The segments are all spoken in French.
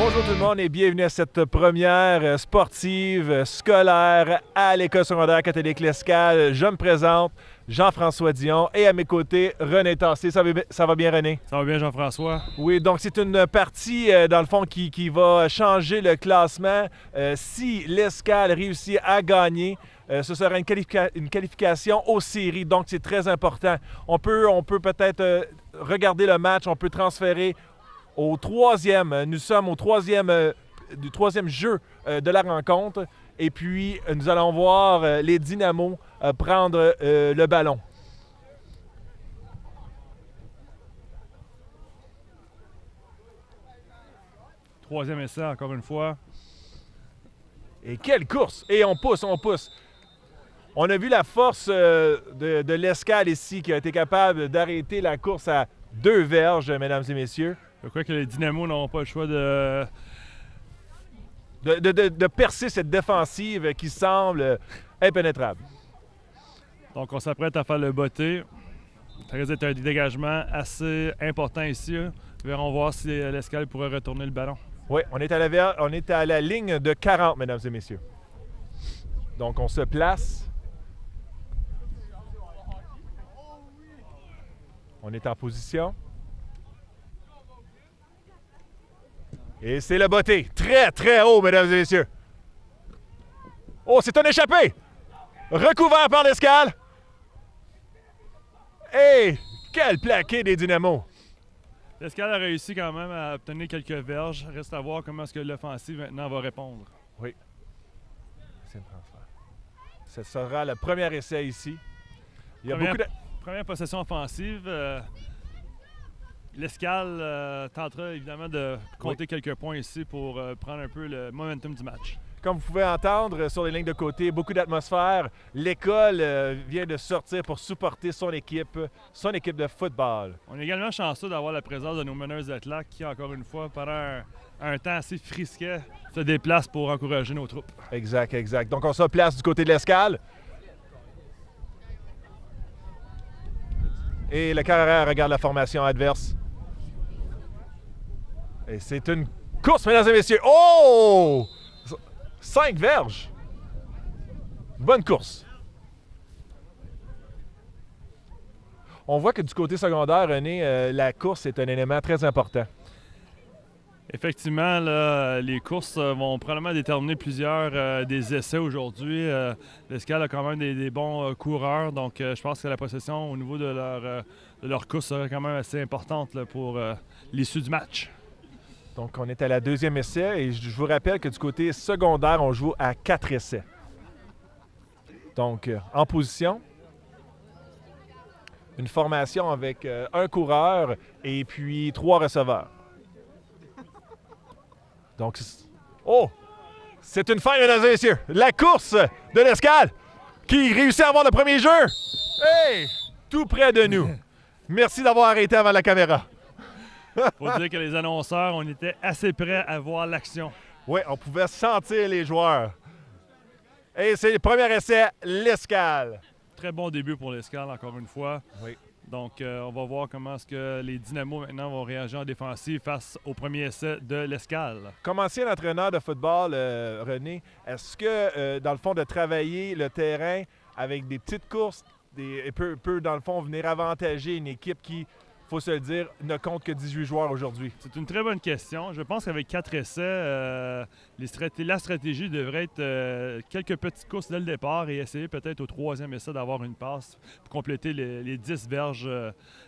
Bonjour tout le monde et bienvenue à cette première sportive scolaire à l'École secondaire catholique L'Escale. Je me présente, Jean-François Dion, et à mes côtés, René Tassé. Ça va bien, René? Ça va bien, Jean-François? Oui, donc c'est une partie, dans le fond, qui va changer le classement. Si L'Escale réussit à gagner, ce sera une qualification aux séries, donc c'est très important. On peut peut-être regarder le match, on peut transférer au troisième. Nous sommes au troisième jeu de la rencontre. Et puis, nous allons voir les Dynamos prendre le ballon. Troisième essai, encore une fois. Et quelle course! Et on pousse. On a vu la force de l'Escale ici, qui a été capable d'arrêter la course à 2 verges, mesdames et messieurs. Je crois que les Dynamos n'auront pas le choix de percer cette défensive qui semble impénétrable. Donc, on s'apprête à faire le botté. Ça risque d'être un dégagement assez important ici. Verrons voir si l'Escale pourrait retourner le ballon. Oui, on est à la ligne de 40, mesdames et messieurs. Donc, on se place. On est en position. Et c'est le botté. Très, très haut, mesdames et messieurs. Oh, c'est un échappé! Recouvert par l'Escale. Et quel plaqué des Dynamos! L'Escale a réussi quand même à obtenir quelques verges. Reste à voir comment est-ce que l'offensive maintenant va répondre. Oui. C'est un transfert. Ce sera le premier essai ici. Il y a Première possession offensive. L'Escale tentera évidemment de compter quelques points ici pour prendre un peu le momentum du match. Comme vous pouvez entendre sur les lignes de côté, beaucoup d'atmosphère. L'école vient de sortir pour supporter son équipe de football. On est également chanceux d'avoir la présence de nos meneuses d'athlètes qui, encore une fois, pendant un temps assez frisquet, se déplacent pour encourager nos troupes. Exact. Donc on se place du côté de l'Escale. Et le carrière regarde la formation adverse. Et c'est une course, mesdames et messieurs. Oh! 5 verges. Bonne course. On voit que du côté secondaire, René, la course est un élément très important. Effectivement, là, les courses vont probablement déterminer plusieurs des essais aujourd'hui. L'Escale a quand même des bons coureurs, donc je pense que la possession au niveau de leur course sera quand même assez importante là, pour l'issue du match. Donc, on est à la 2e essai et je vous rappelle que du côté secondaire, on joue à 4 essais. Donc, en position, une formation avec un coureur et puis 3 receveurs. Donc, c'est une fin, mesdames et messieurs. La course de l'Escale qui réussit à avoir le premier jeu. Hey! Tout près de nous. Merci d'avoir arrêté avant la caméra. Faut dire que les annonceurs, on était assez prêts à voir l'action. Oui, on pouvait sentir les joueurs. Et c'est le premier essai, l'Escale. Très bon début pour l'Escale, encore une fois. Oui. Donc, on va voir comment est-ce que les Dynamos maintenant vont réagir en défensive face au premier essai de l'Escale. Comme ancien entraîneur de football, René, est-ce que, dans le fond, de travailler le terrain avec des petites courses peut, dans le fond, venir avantager une équipe qui, il faut se le dire, ne compte que 18 joueurs aujourd'hui? C'est une très bonne question. Je pense qu'avec 4 essais, la stratégie devrait être quelques petites courses dès le départ et essayer peut-être au 3e essai d'avoir une passe pour compléter les 10 verges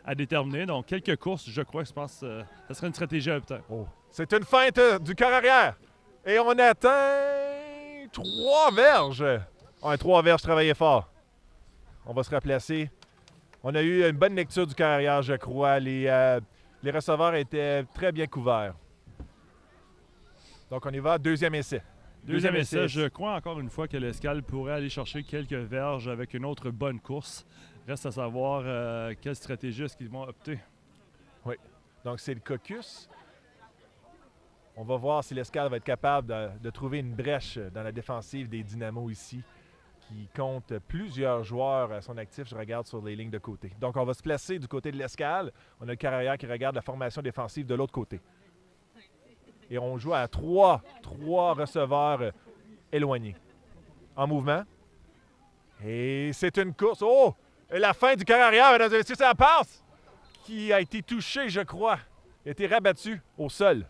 à déterminer. Donc, quelques courses, je pense que ça serait une stratégie à obtenir. Oh. C'est une feinte du quart arrière. Et on atteint 3 verges. 3 verges, travaillez fort. On va se replacer. On a eu une bonne lecture du carrière, je crois. Les receveurs étaient très bien couverts. Donc, on y va. 2e essai. Deuxième essai, je crois encore une fois que l'Escale pourrait aller chercher quelques verges avec une autre bonne course. Reste à savoir quelle stratégie est-ce qu'ils vont opter. Oui. Donc, c'est le caucus. On va voir si l'Escale va être capable de trouver une brèche dans la défensive des Dynamos ici, qui compte plusieurs joueurs à son actif. Je regarde sur les lignes de côté. Donc, on va se placer du côté de l'Escale. On a le carrière qui regarde la formation défensive de l'autre côté. Et on joue à trois receveurs éloignés. En mouvement. Et c'est une course. Oh! Et la fin du carré arrière, mesdames et messieurs, c'est la passe qui a été touchée, je crois. Il a été rabattu au sol.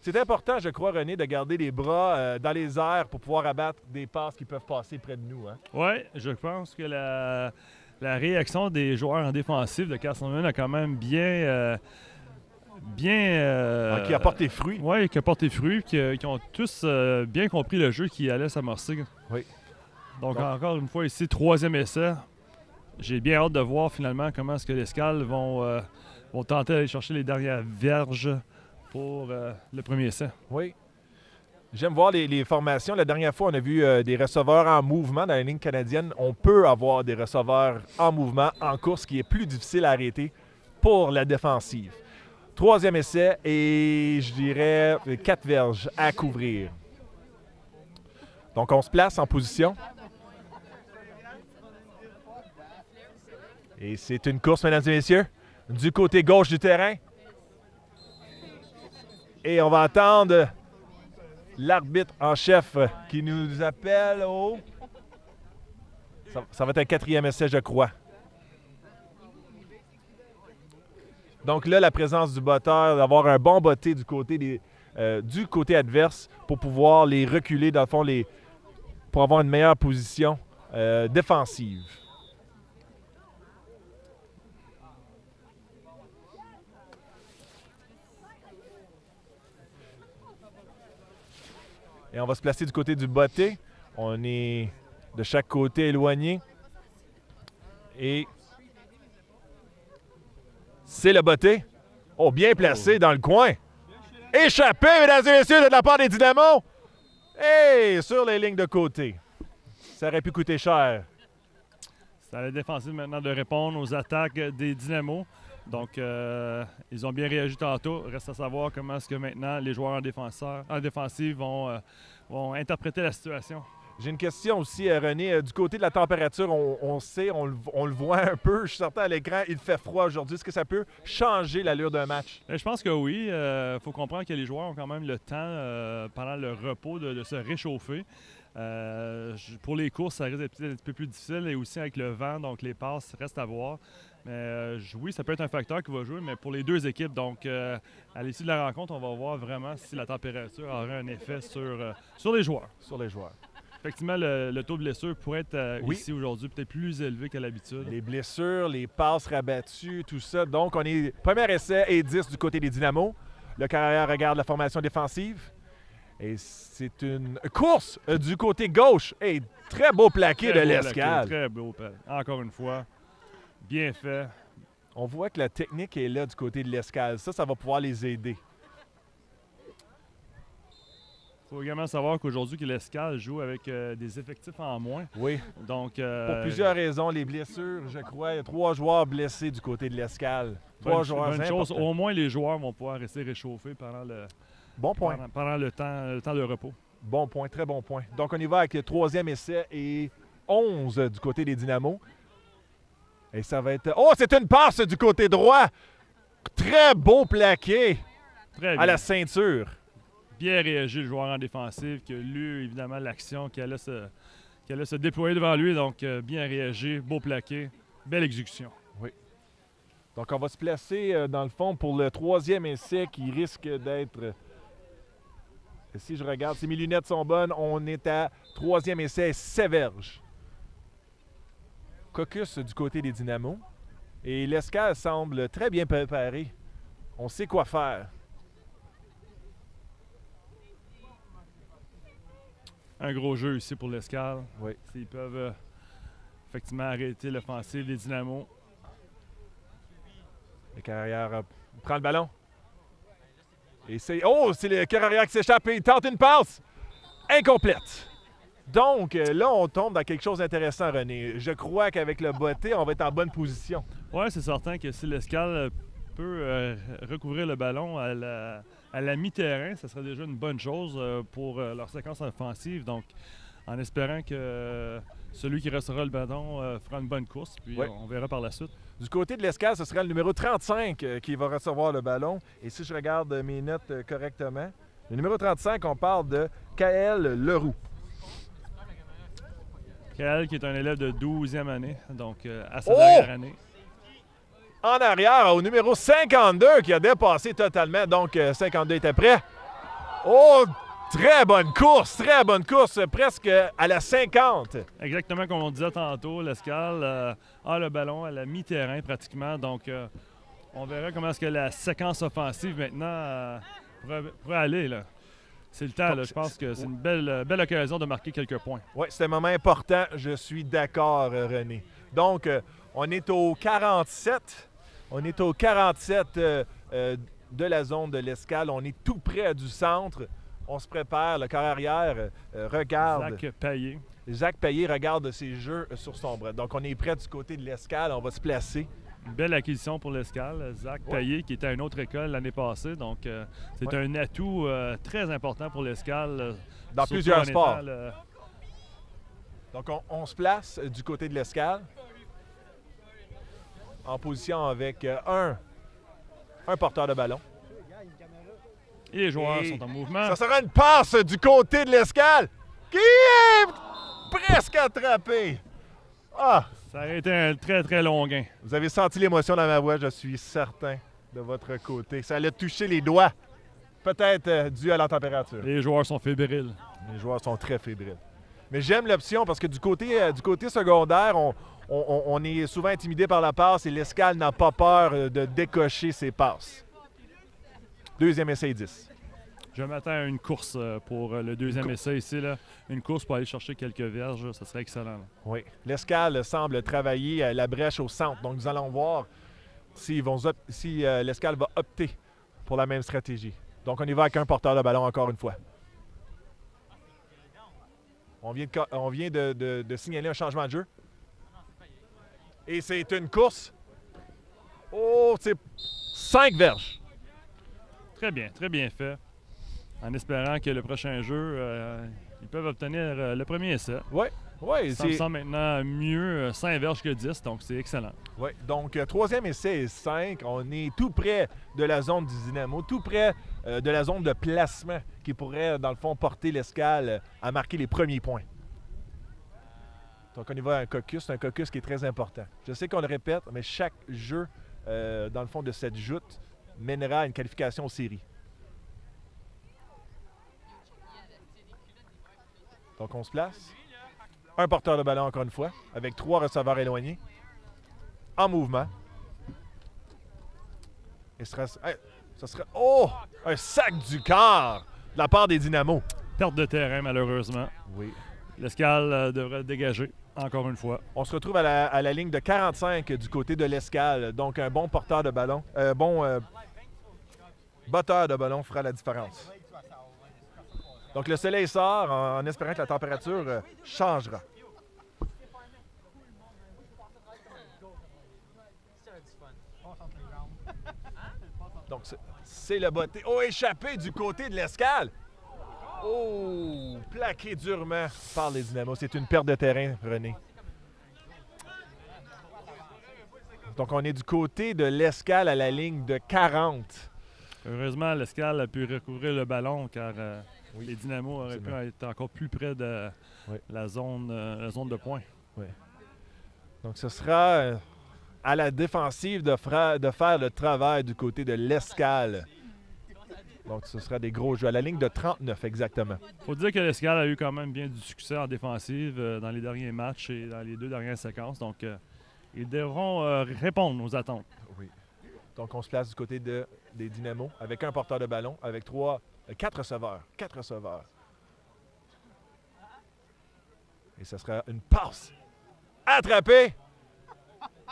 C'est important, je crois, René, de garder les bras dans les airs pour pouvoir abattre des passes qui peuvent passer près de nous. Hein? Oui, je pense que la réaction des joueurs en défensive de Castleman a quand même bien... qui apporte les fruits. Oui, qui apporte les fruits, qui ont tous bien compris le jeu qui allait s'amorcer. Oui. Donc, encore une fois, ici, 3e essai. J'ai bien hâte de voir finalement comment est-ce que l'Escale vont tenter d'aller chercher les dernières verges pour le premier essai. Oui. J'aime voir les formations. La dernière fois, on a vu des receveurs en mouvement dans la ligne canadienne. On peut avoir des receveurs en mouvement en course qui est plus difficile à arrêter pour la défensive. 3e essai et je dirais 4 verges à couvrir. Donc, on se place en position. Et c'est une course, mesdames et messieurs, du côté gauche du terrain. Et on va attendre l'arbitre en chef qui nous appelle au... Ça va être un 4e essai, je crois. Donc là, la présence du botteur, d'avoir un bon botté du côté adverse pour pouvoir les reculer, dans le fond, pour avoir une meilleure position défensive. Et on va se placer du côté du botté. On est de chaque côté éloigné. Et c'est le botté. Oh, bien placé dans le coin. Échappé, mesdames et messieurs, de la part des Dynamos. Et sur les lignes de côté. Ça aurait pu coûter cher. C'est à la défensive maintenant de répondre aux attaques des Dynamos. Donc, ils ont bien réagi tantôt. Reste à savoir comment est-ce que maintenant les joueurs en défensive vont interpréter la situation. J'ai une question aussi, René. Du côté de la température, on sait, on le voit un peu. Je suis certain à l'écran, il fait froid aujourd'hui. Est-ce que ça peut changer l'allure d'un match? Je pense que oui. Il faut comprendre que les joueurs ont quand même le temps, pendant le repos, de se réchauffer. Pour les courses, ça risque d'être un petit peu plus difficile et aussi avec le vent, donc les passes restent à voir. Mais oui, ça peut être un facteur qui va jouer, mais pour les deux équipes. Donc, à l'issue de la rencontre, on va voir vraiment si la température aura un effet sur les joueurs. Sur les joueurs. Effectivement, le taux de blessure pourrait être ici aujourd'hui peut-être plus élevé qu'à l'habitude. Les blessures, les passes rabattues, tout ça. Donc, on est premier essai et 10 du côté des Dynamos. Le carrière regarde la formation défensive. Et c'est une course du côté gauche. Et très beau plaqué de l'Escale. Très beau plaqué. Encore une fois, bien fait. On voit que la technique est là du côté de l'Escale. Ça va pouvoir les aider. Il faut également savoir qu'aujourd'hui, que l'Escale joue avec des effectifs en moins. Oui. Donc, pour plusieurs raisons, les blessures, je crois. Il y a 3 joueurs blessés du côté de l'Escale. 3 joueurs importants. Au moins, les joueurs vont pouvoir rester réchauffés pendant le... Bon point. Pendant le temps de repos. Bon point, très bon point. Donc, on y va avec le 3e essai et 11 du côté des Dynamos. Et ça va être... Oh, c'est une passe du côté droit! Très beau plaqué à la ceinture. Bien réagi le joueur en défensive qui a lu évidemment l'action qui allait se déployer devant lui. Donc, bien réagi, beau plaqué, belle exécution. Oui. Donc, on va se placer dans le fond pour le 3e essai qui risque d'être... Si je regarde, si mes lunettes sont bonnes, on est à 3e essai, Séverge. Caucus du côté des Dynamos. Et l'Escale semble très bien préparé. On sait quoi faire. Un gros jeu ici pour l'Escale. Oui. S'ils peuvent effectivement arrêter l'offensive des Dynamos. Le carrière prend le ballon. Et c'est le carrière qui s'échappe et il tente une passe incomplète. Donc, là, on tombe dans quelque chose d'intéressant, René. Je crois qu'avec le botté, on va être en bonne position. Oui, c'est certain que si l'Escale peut recouvrir le ballon à la mi-terrain, ça serait déjà une bonne chose pour leur séquence offensive. Donc, en espérant que celui qui restera le ballon fera une bonne course, puis on verra par la suite. Du côté de l'Escale, ce sera le numéro 35 qui va recevoir le ballon. Et si je regarde mes notes correctement, le numéro 35, on parle de Kaël Leroux. Kaël qui est un élève de 12e année, donc à sa dernière année. En arrière, au numéro 52 qui a dépassé totalement. Donc 52 était prêt. Oh! Très bonne course, presque à la 50. Exactement comme on disait tantôt, l'Escale a le ballon à la mi-terrain pratiquement. Donc, on verra comment est-ce que la séquence offensive maintenant pourrait aller. Là. C'est le temps, là. Je pense que c'est une belle occasion de marquer quelques points. Oui, c'est un moment important. Je suis d'accord, René. Donc, on est au 47. On est au 47 de la zone de l'Escale. On est tout près du centre. On se prépare, le corps arrière regarde. Zach Payet. Jacques Payet regarde ses jeux sur son bras. Donc, on est prêt du côté de l'Escale. On va se placer. Une belle acquisition pour l'Escale. Zach Payet, qui était à une autre école l'année passée. Donc, c'est un atout très important pour l'Escale. Dans plusieurs sports. Donc, on se place du côté de l'Escale. En position avec un porteur de ballon. Et les joueurs sont en mouvement. Ça sera une passe du côté de l'Escale qui est presque attrapé. Ah! Ça a été un très, très long gain. Vous avez senti l'émotion dans ma voix, je suis certain, de votre côté. Ça allait toucher les doigts, peut-être dû à la température. Les joueurs sont fébriles. Les joueurs sont très fébriles. Mais j'aime l'option parce que du côté secondaire, on est souvent intimidé par la passe et l'Escale n'a pas peur de décocher ses passes. Deuxième essai 10. Je m'attends à une course pour le deuxième essai ici. Là. Une course pour aller chercher quelques verges, ça serait excellent. Là. Oui. L'Escale semble travailler la brèche au centre. Donc, nous allons voir si l'Escale va opter pour la même stratégie. Donc, on y va avec un porteur de ballon encore une fois. On vient de signaler un changement de jeu. Et c'est une course. Oh, c'est 5 verges. Très bien fait. En espérant que le prochain jeu, ils peuvent obtenir le premier essai. Oui. Ça me semble maintenant mieux 5 verges que 10, donc c'est excellent. Oui, donc troisième essai et 5. On est tout près de la zone du Dynamo, tout près de la zone de placement qui pourrait, dans le fond, porter l'Escale à marquer les premiers points. Donc, on y va à un caucus qui est très important. Je sais qu'on le répète, mais chaque jeu, dans le fond, de cette joute mènera à une qualification aux séries. Donc, on se place. Un porteur de ballon, encore une fois, avec 3 receveurs éloignés. En mouvement. Et ce serait... Oh! Un sac du quart de la part des Dynamos. Perte de terrain, malheureusement. Oui. L'Escale devrait dégager, encore une fois. On se retrouve à la ligne de 45 du côté de l'Escale. Donc, un bon porteur de ballon. Botteur de ballon fera la différence. Donc, le soleil sort en espérant que la température changera. Donc, c'est le botté. Oh, échappé du côté de l'Escale. Oh, plaqué durement par les Dynamos. C'est une perte de terrain, René. Donc, on est du côté de l'Escale à la ligne de 40. Heureusement, l'Escale a pu recouvrir le ballon car les Dynamos auraient pu être encore plus près de la zone de points. Oui. Donc, ce sera à la défensive de faire le travail du côté de l'Escale. Donc, ce sera des gros jeux. À la ligne de 39, exactement. Il faut dire que l'Escale a eu quand même bien du succès en défensive dans les derniers matchs et dans les 2 dernières séquences. Donc, ils devront répondre aux attentes. Oui. Donc, on se place du côté des Dynamos avec un porteur de ballon, avec 4 receveurs. 4 receveurs. Et ce sera une passe. Attrapé.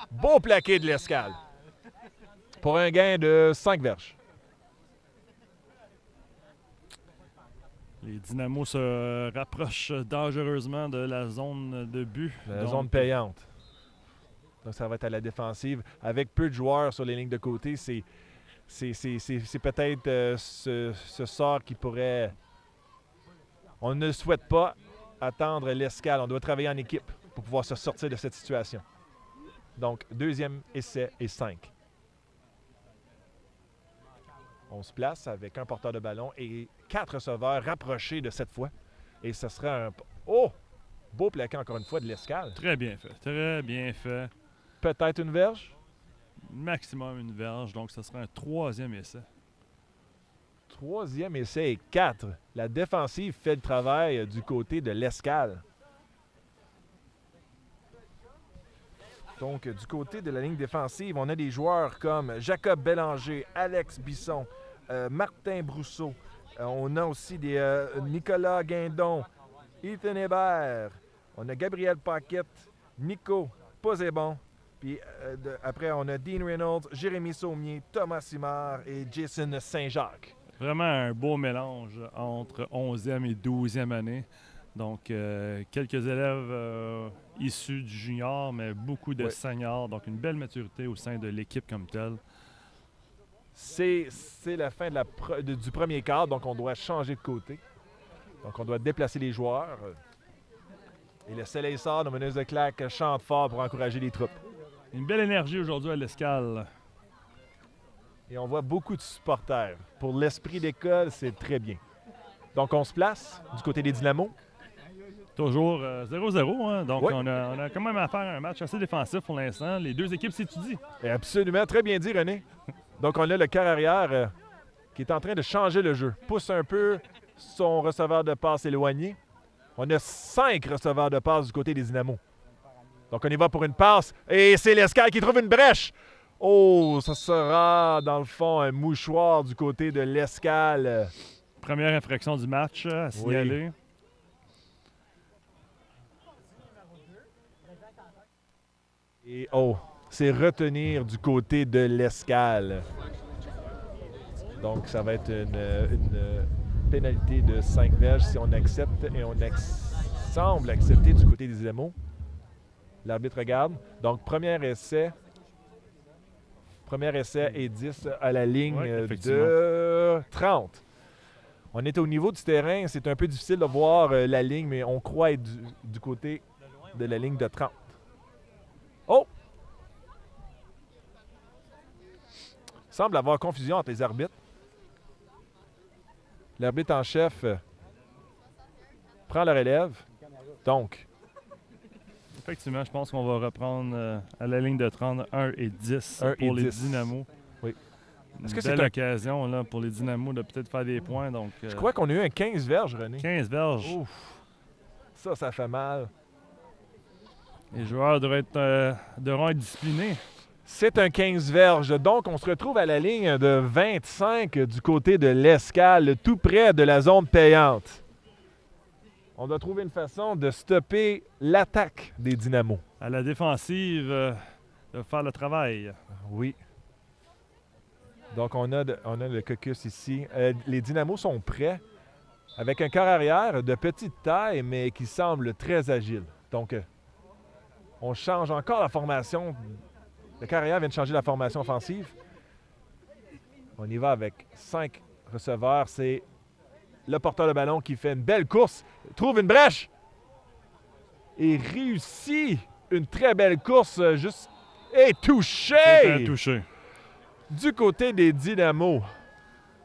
Beau plaqué de l'Escale. Pour un gain de 5 verges. Les Dynamos se rapprochent dangereusement de la zone de but. La zone payante. Donc, ça va être à la défensive. Avec peu de joueurs sur les lignes de côté, c'est peut-être ce sort qui pourrait... On ne souhaite pas attendre l'Escale. On doit travailler en équipe pour pouvoir se sortir de cette situation. Donc, deuxième essai et 5. On se place avec un porteur de ballon et 4 receveurs rapprochés de cette fois. Et ce sera un... Oh! Beau plaqué encore une fois de l'Escale. Très bien fait. Très bien fait. Peut-être une verge. Maximum une verge. Donc, ce sera un 3e essai. Troisième essai et 4. La défensive fait le travail du côté de l'Escale. Donc, du côté de la ligne défensive, on a des joueurs comme Jacob Bélanger, Alex Bisson, Martin Brousseau. On a aussi des Nicolas Guindon, Ethan Hébert. On a Gabriel Paquette, Nico Posébon. Puis après, on a Dean Reynolds, Jérémy Saumier, Thomas Simard et Jason Saint-Jacques. Vraiment un beau mélange entre 11e et 12e année. Donc, quelques élèves issus du junior, mais beaucoup de seniors. Donc, une belle maturité au sein de l'équipe comme telle. C'est la fin du premier quart, donc on doit changer de côté. Donc, on doit déplacer les joueurs. Et le soleil sort, nos meneuses de claques chantent fort pour encourager les troupes. Une belle énergie aujourd'hui à l'Escale. Et on voit beaucoup de supporters. Pour l'esprit d'école, c'est très bien. Donc, on se place du côté des Dynamos. Toujours 0-0, hein? Donc on a quand même à faire un match assez défensif pour l'instant. Les deux équipes s'étudient. Et absolument, très bien dit, René. Donc, on a le quart arrière qui est en train de changer le jeu. Pousse un peu son receveur de passe éloigné. On a 5 receveurs de passe du côté des Dynamos. Donc, on y va pour une passe. Et c'est l'Escale qui trouve une brèche. Oh, ça sera, dans le fond, un mouchoir du côté de l'Escale. Première infraction du match à signaler. Oui. Et c'est retenir du côté de l'Escale. Donc, ça va être une pénalité de 5 verges si on accepte et on semble accepter du côté des Dynamos. L'arbitre regarde. Donc, premier essai et 10 à la ligne de 30. On est au niveau du terrain. C'est un peu difficile de voir la ligne, mais on croit être du côté de la ligne de 30. Oh! Il semble avoir confusion entre les arbitres. L'arbitre en chef prend la relève. Donc, effectivement, je pense qu'on va reprendre à la ligne de 30, 1 et 10 pour les Dynamos. Oui. Est-ce que c'est une occasion là, pour les Dynamos de peut-être faire des points? Donc, je crois qu'on a eu un 15 verges, René. 15 verges. Ouf! Ça fait mal. Les joueurs devront être disciplinés. C'est un 15 verges. Donc, on se retrouve à la ligne de 25 du côté de l'Escale, tout près de la zone payante. On doit trouver une façon de stopper l'attaque des Dynamos. À la défensive, de faire le travail. Oui. Donc, on a le caucus ici. Les Dynamos sont prêts avec un corps arrière de petite taille, mais qui semble très agile. Donc, on change encore la formation. Le corps arrière vient de changer la formation offensive. On y va avec 5 receveurs. C'est le porteur de ballon qui fait une belle course, trouve une brèche et réussit une très belle course et touché! Touché. Du côté des Dynamos.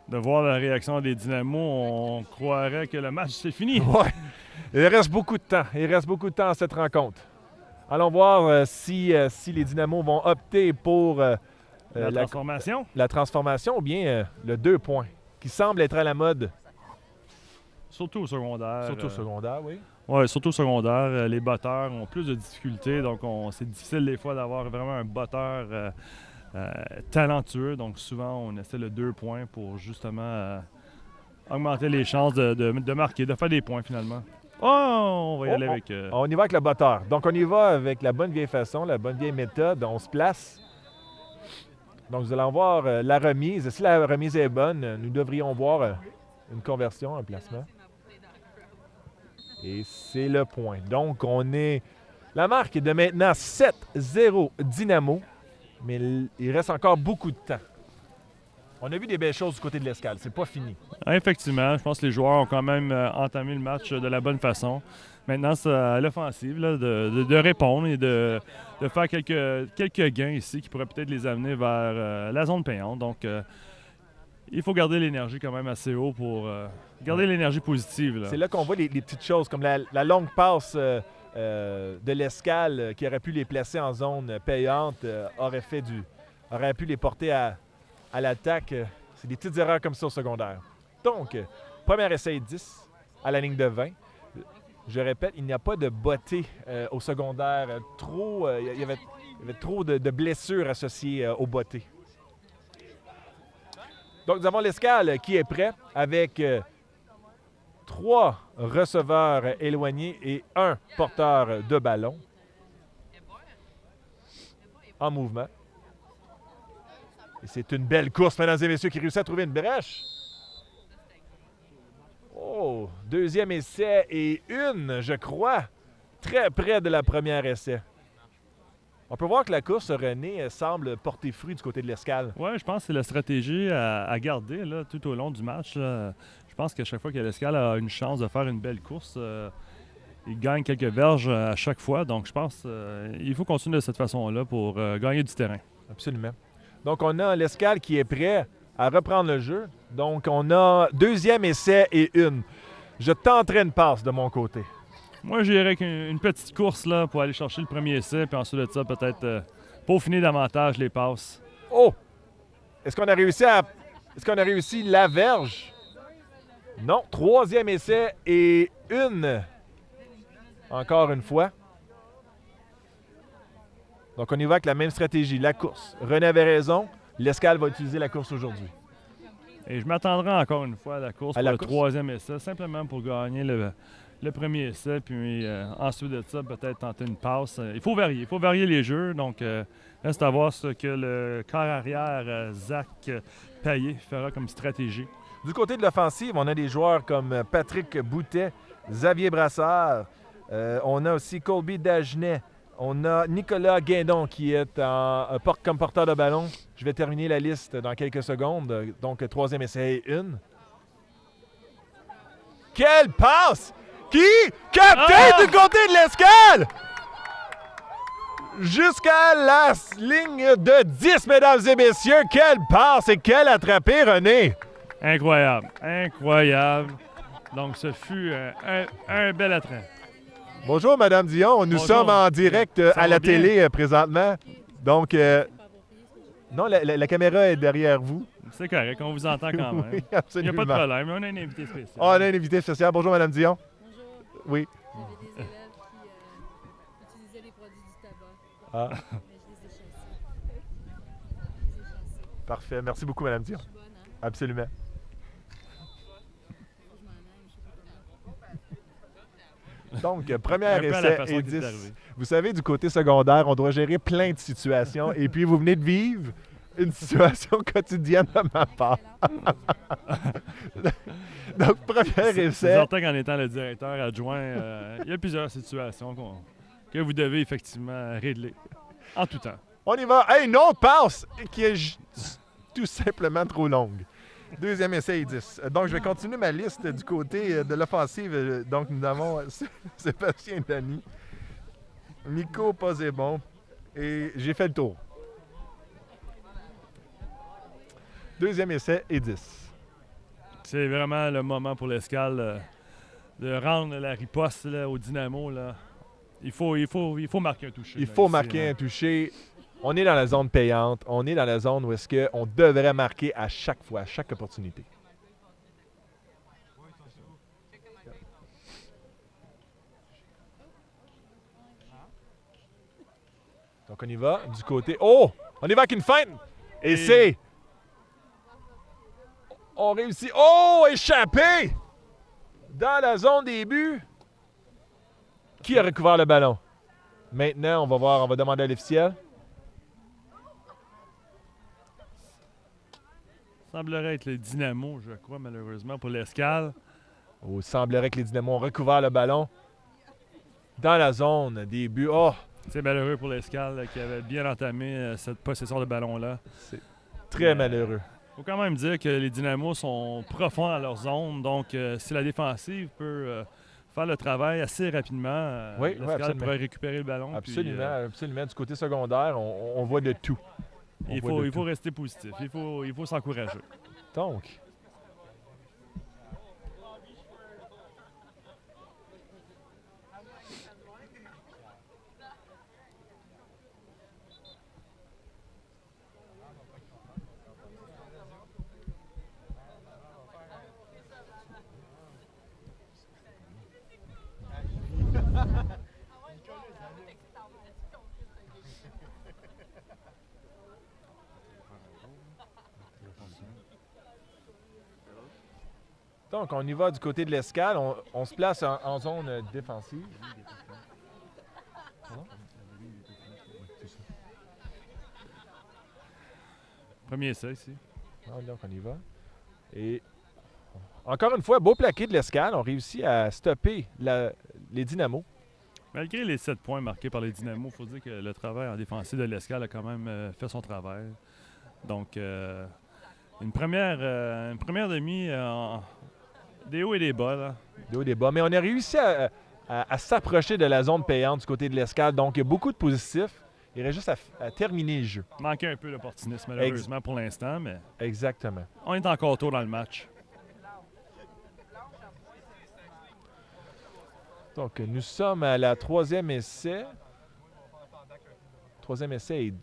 De voir la réaction des Dynamos, on croirait que le match c'est fini. Ouais. Il reste beaucoup de temps. Il reste beaucoup de temps à cette rencontre. Allons voir si les Dynamos vont opter pour la transformation. La transformation ou bien le 2 points, qui semble être à la mode. Surtout au secondaire. Surtout au secondaire, oui. Oui, surtout au secondaire. Les batteurs ont plus de difficultés, donc c'est difficile des fois d'avoir vraiment un batteur talentueux. Donc souvent, on essaie le 2 points pour justement augmenter les chances de marquer, de faire des points finalement. On va y aller avec... On y va avec le batteur. Donc on y va avec la bonne vieille façon, la bonne vieille méthode. On se place. Donc nous allons voir la remise. Si la remise est bonne, nous devrions voir une conversion, un placement. Et c'est le point. Donc, la marque est de maintenant 7-0 Dynamo, mais il reste encore beaucoup de temps. On a vu des belles choses du côté de l'Escale. C'est pas fini. Effectivement, je pense que les joueurs ont quand même entamé le match de la bonne façon. Maintenant, c'est à l'offensive là, de répondre et de faire quelques gains ici qui pourraient peut-être les amener vers la zone payante. Donc, il faut garder l'énergie quand même assez haut pour garder l'énergie positive. Là. C'est là qu'on voit les petites choses, comme la longue passe de l'Escale qui aurait pu les placer en zone payante, aurait pu les porter à l'attaque. C'est des petites erreurs comme ça au secondaire. Donc, premier essai 10 à la ligne de 20. Je répète, il n'y a pas de botté au secondaire. Il y avait trop de blessures associées au botté. Donc, nous avons l'Escale qui est prêt avec 3 receveurs éloignés et 1 porteur de ballon en mouvement. Et c'est une belle course, mesdames et messieurs, qui réussit à trouver une brèche. Oh, deuxième essai et je crois, très près de la première essai. On peut voir que la course René semble porter fruit du côté de l'Escale. Oui, je pense que c'est la stratégie à garder là, tout au long du match. Là. Je pense qu'à chaque fois que l'Escale a une chance de faire une belle course, il gagne quelques verges à chaque fois. Donc, je pense qu'il faut continuer de cette façon-là pour gagner du terrain. Absolument. Donc, on a l'Escale qui est prêt à reprendre le jeu. Donc, on a deuxième essai et 1. Je tenterai une passe de mon côté. Moi, j'irais avec une petite course là, pour aller chercher le premier essai, puis ensuite de ça, peut-être peaufiner davantage les passes. Oh! Est-ce qu'on a réussi la verge? Non. Troisième essai et 1. Encore une fois. Donc, on y va avec la même stratégie, la course. René avait raison. L'Escale va utiliser la course aujourd'hui. Et je m'attendrai encore une fois à la course pour le troisième essai, simplement pour gagner le premier essai, puis ensuite de ça, peut-être tenter une passe. Il faut varier les jeux. Donc, reste à voir ce que le quart arrière, Zach Payet, fera comme stratégie. Du côté de l'offensive, on a des joueurs comme Patrick Boutet, Xavier Brassard. On a aussi Colby Dagenet. On a Nicolas Guindon qui est comme porteur de ballon. Je vais terminer la liste dans quelques secondes. Donc, troisième essai et 1. Quelle passe! Qui? Capté du côté de l'Escale! Jusqu'à la ligne de 10, mesdames et messieurs. Quelle passe et quelle attrapée, René! Incroyable, incroyable. Donc, ce fut un bel attrait. Bonjour, Madame Dion. Nous sommes en direct à la télé présentement. Donc, non, la caméra est derrière vous. C'est correct, on vous entend quand même. Oui, absolument. Il n'y a pas de problème, on a un invité spécial. On a un invité spécial. Bonjour, Madame Dion. Bonjour. Oui. J'avais des élèves qui utilisaient les produits du tabac. Ah. Mais je les ai chassés. Parfait. Merci beaucoup, Madame Dion. Je suis bonne, hein? Absolument. Je m'en aime, je sais pas comment. Donc, premier essai et 10. Vous savez, du côté secondaire, on doit gérer plein de situations. Et puis, vous venez de vivre une situation quotidienne de ma part. Donc, premier essai. C'est certain qu'en étant le directeur adjoint, il y a plusieurs situations que vous devez effectivement régler en tout temps. On y va. Hey, une autre passe qui est tout simplement trop longue. Deuxième essai et 10. Donc, je vais continuer ma liste du côté de l'offensive. Donc, nous avons Sébastien Dany, Nico Posebon et j'ai fait le tour. Deuxième essai et 10. C'est vraiment le moment pour l'Escale de rendre la riposte là, au Dynamo. Là. Il faut marquer un toucher. Il faut marquer un toucher. On est dans la zone payante. On est dans la zone où est-ce qu'on devrait marquer à chaque fois, à chaque opportunité. Donc, on y va du côté... Oh! On y va avec une feinte! Et c'est... On réussit... Oh! Échappé! Dans la zone des buts. Qui a recouvert le ballon? Maintenant, on va voir, on va demander à l'officiel. Semblerait être le Dynamo, je crois, malheureusement, pour l'Escale. Oh, il semblerait que les Dynamos ont recouvert le ballon dans la zone des buts. Oh! C'est malheureux pour l'Escale qui avait bien entamé cette possession de ballon-là. C'est très malheureux. faut quand même dire que les Dynamos sont profonds dans leur zone. Donc, si la défensive peut faire le travail assez rapidement, Oui, l'Escale absolument. pourrait récupérer le ballon. Absolument, Puis, absolument. Du côté secondaire, on voit de tout. il faut rester positif. Il faut s'encourager. Donc, donc, on y va du côté de l'Escale. On se place en zone défensive. Pardon? C'est ça. Premier essai ici. Ah, donc, on y va. Et encore une fois, beau plaqué de l'Escale. On réussit à stopper les Dynamos. Malgré les 7 points marqués par les Dynamos, il faut dire que le travail en défensive de l'Escale a quand même fait son travail. Donc, une première demi des hauts et des bas. Là. Des hauts et des bas. Mais on a réussi à s'approcher de la zone payante du côté de l'Escale. Donc, il y a beaucoup de positifs. Il reste juste à terminer le jeu. Manquait un peu d'opportunisme, malheureusement, pour l'instant, mais Exactement. on est encore tôt dans le match. Donc, nous sommes à la troisième essai. Troisième essai est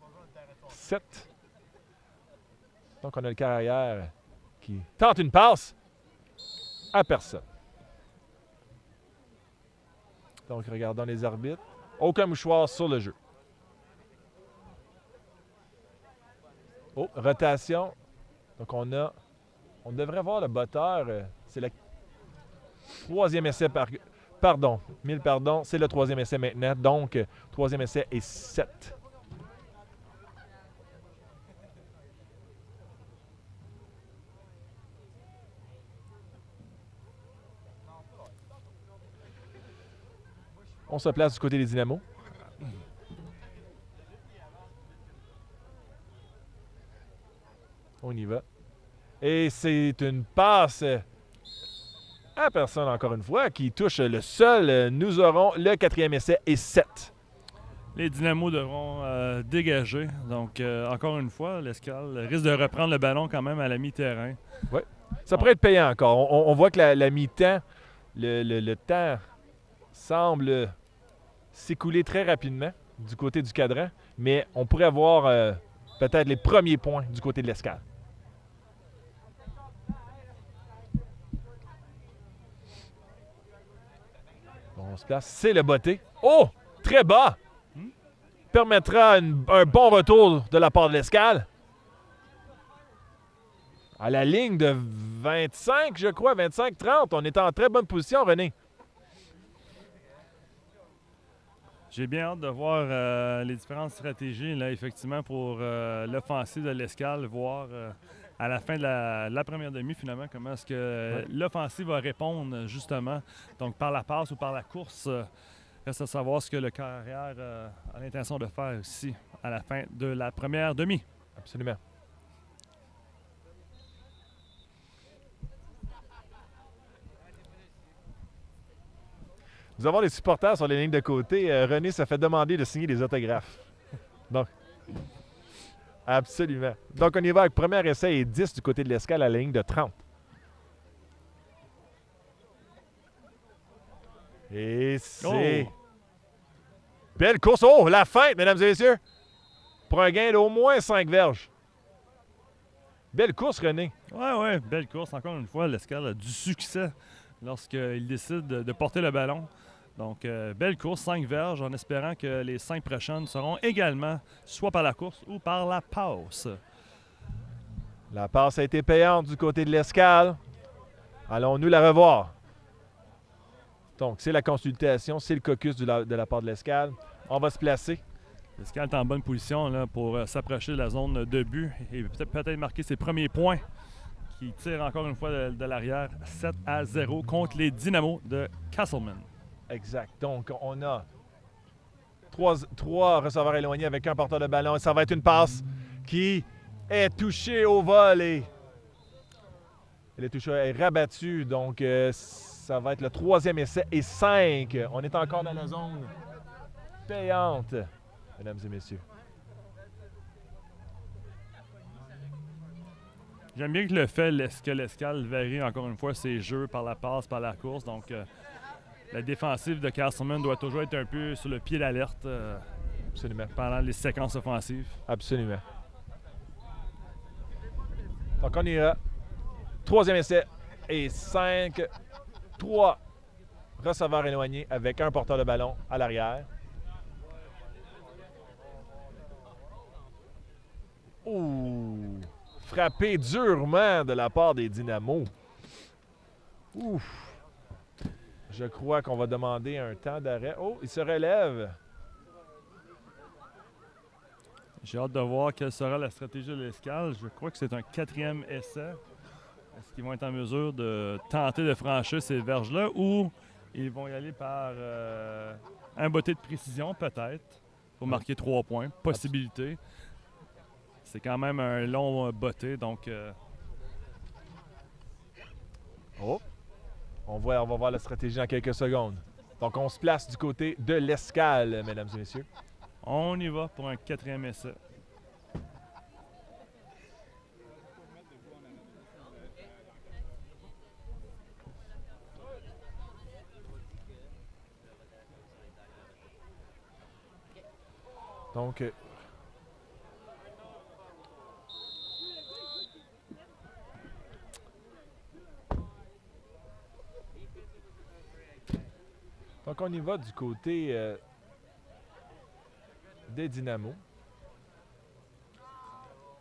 7. Donc, on a le carrière qui tente une passe à personne. Donc, regardons les arbitres. Aucun mouchoir sur le jeu. Oh, rotation. Donc, on devrait voir le botteur. C'est le troisième essai Pardon, c'est le troisième essai maintenant. Donc, troisième essai est 7. On se place du côté des Dynamos. On y va. Et c'est une passe à personne, encore une fois, qui touche le sol. Nous aurons le quatrième essai et 7. Les Dynamos devront dégager. Donc, encore une fois, l'Escale risque de reprendre le ballon quand même à la mi-terrain. Oui. Ça pourrait être payant encore. On voit que la mi-temps, le temps semble s'écouler très rapidement du côté du cadran, mais on pourrait avoir peut-être les premiers points du côté de l'Escale. On se place, c'est le botté. Oh! Très bas! Permettra un bon retour de la part de l'Escale. À la ligne de 25, je crois, 25-30. On est en très bonne position, René. J'ai bien hâte de voir les différentes stratégies, là, effectivement, pour l'offensive de l'Escale, voir à la fin de la première demi, finalement, comment est-ce que l'offensive va répondre, justement. Donc, par la passe ou par la course, reste à savoir ce que le carrière a l'intention de faire aussi à la fin de la première demi. Absolument. Nous avons des supporters sur les lignes de côté. René se fait demander de signer des autographes. Donc, absolument. Donc, on y va avec premier essai et 10 du côté de l'Escale à la ligne de 30. Et c'est... Belle course. Oh, la feinte, mesdames et messieurs. Pour un gain d'au moins 5 verges. Belle course, René. Oui, belle course. Encore une fois, l'Escale a du succès lorsqu'il décide de porter le ballon. Donc, belle course, 5 verges, en espérant que les 5 prochaines seront également soit par la course ou par la passe. La passe a été payante du côté de l'Escale. Allons-nous la revoir? Donc, c'est la consultation, c'est le caucus de la part de l'Escale. On va se placer. L'Escale est en bonne position là, pour s'approcher de la zone de but et peut-être marquer ses premiers points qui tirent encore une fois de l'arrière 7-0 contre les Dynamos de Castleman. Exact. Donc, on a trois receveurs éloignés avec un porteur de ballon. Ça va être une passe qui est touchée au vol et Le toucher est rabattu, donc ça va être le 3e essai et 5. On est encore dans la zone payante, mesdames et messieurs. J'aime bien que le fait que l'Escale varie encore une fois ses jeux par la passe, par la course. Donc, la défensive de Castleman doit toujours être un peu sur le pied d'alerte Absolument. pendant les séquences offensives. Absolument. Donc, on ira. 3e essai et 5. 3 receveurs éloignés avec un porteur de ballon à l'arrière. Ouh! Frappé durement de la part des Dynamos. Ouf! Je crois qu'on va demander un temps d'arrêt. Oh, il se relève. J'ai hâte de voir quelle sera la stratégie de l'Escale. Je crois que c'est un 4e essai. Est-ce qu'ils vont être en mesure de tenter de franchir ces verges-là ou ils vont y aller par un botté de précision, peut-être, pour marquer 3 points? Possibilité. C'est quand même un long botté, donc... Oh! On va voir la stratégie dans quelques secondes. Donc, on se place du côté de l'Escale, mesdames et messieurs. On y va pour un 4e essai. Donc, on y va du côté des Dynamos.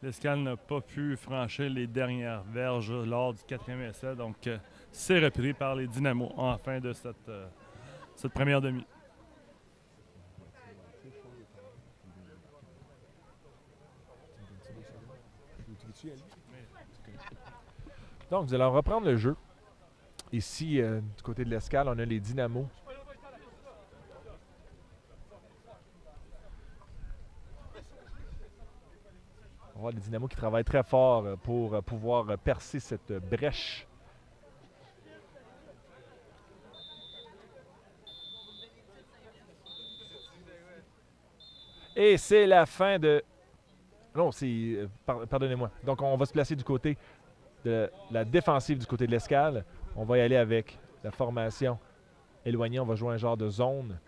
L'Escale n'a pas pu franchir les dernières verges lors du 4e essai, donc c'est repris par les Dynamos en fin de cette première demi. Donc, nous allons reprendre le jeu. Ici, du côté de l'Escale, on a les Dynamos. On va voir les Dynamos qui travaillent très fort pour pouvoir percer cette brèche. Et c'est la fin de... Non, c'est... pardonnez-moi. Donc, on va se placer du côté de la défensive du côté de l'Escale. On va y aller avec la formation éloignée. On va jouer un genre de zone.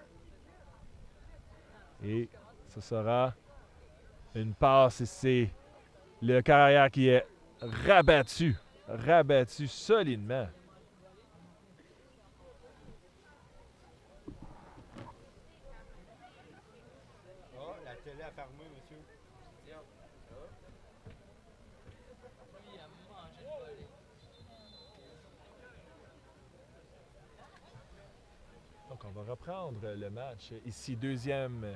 Et ce sera une passe et c'est le carrière qui est rabattu solidement. Oh, la télé a fermé, monsieur. Donc, on va reprendre le match. Ici, 2e.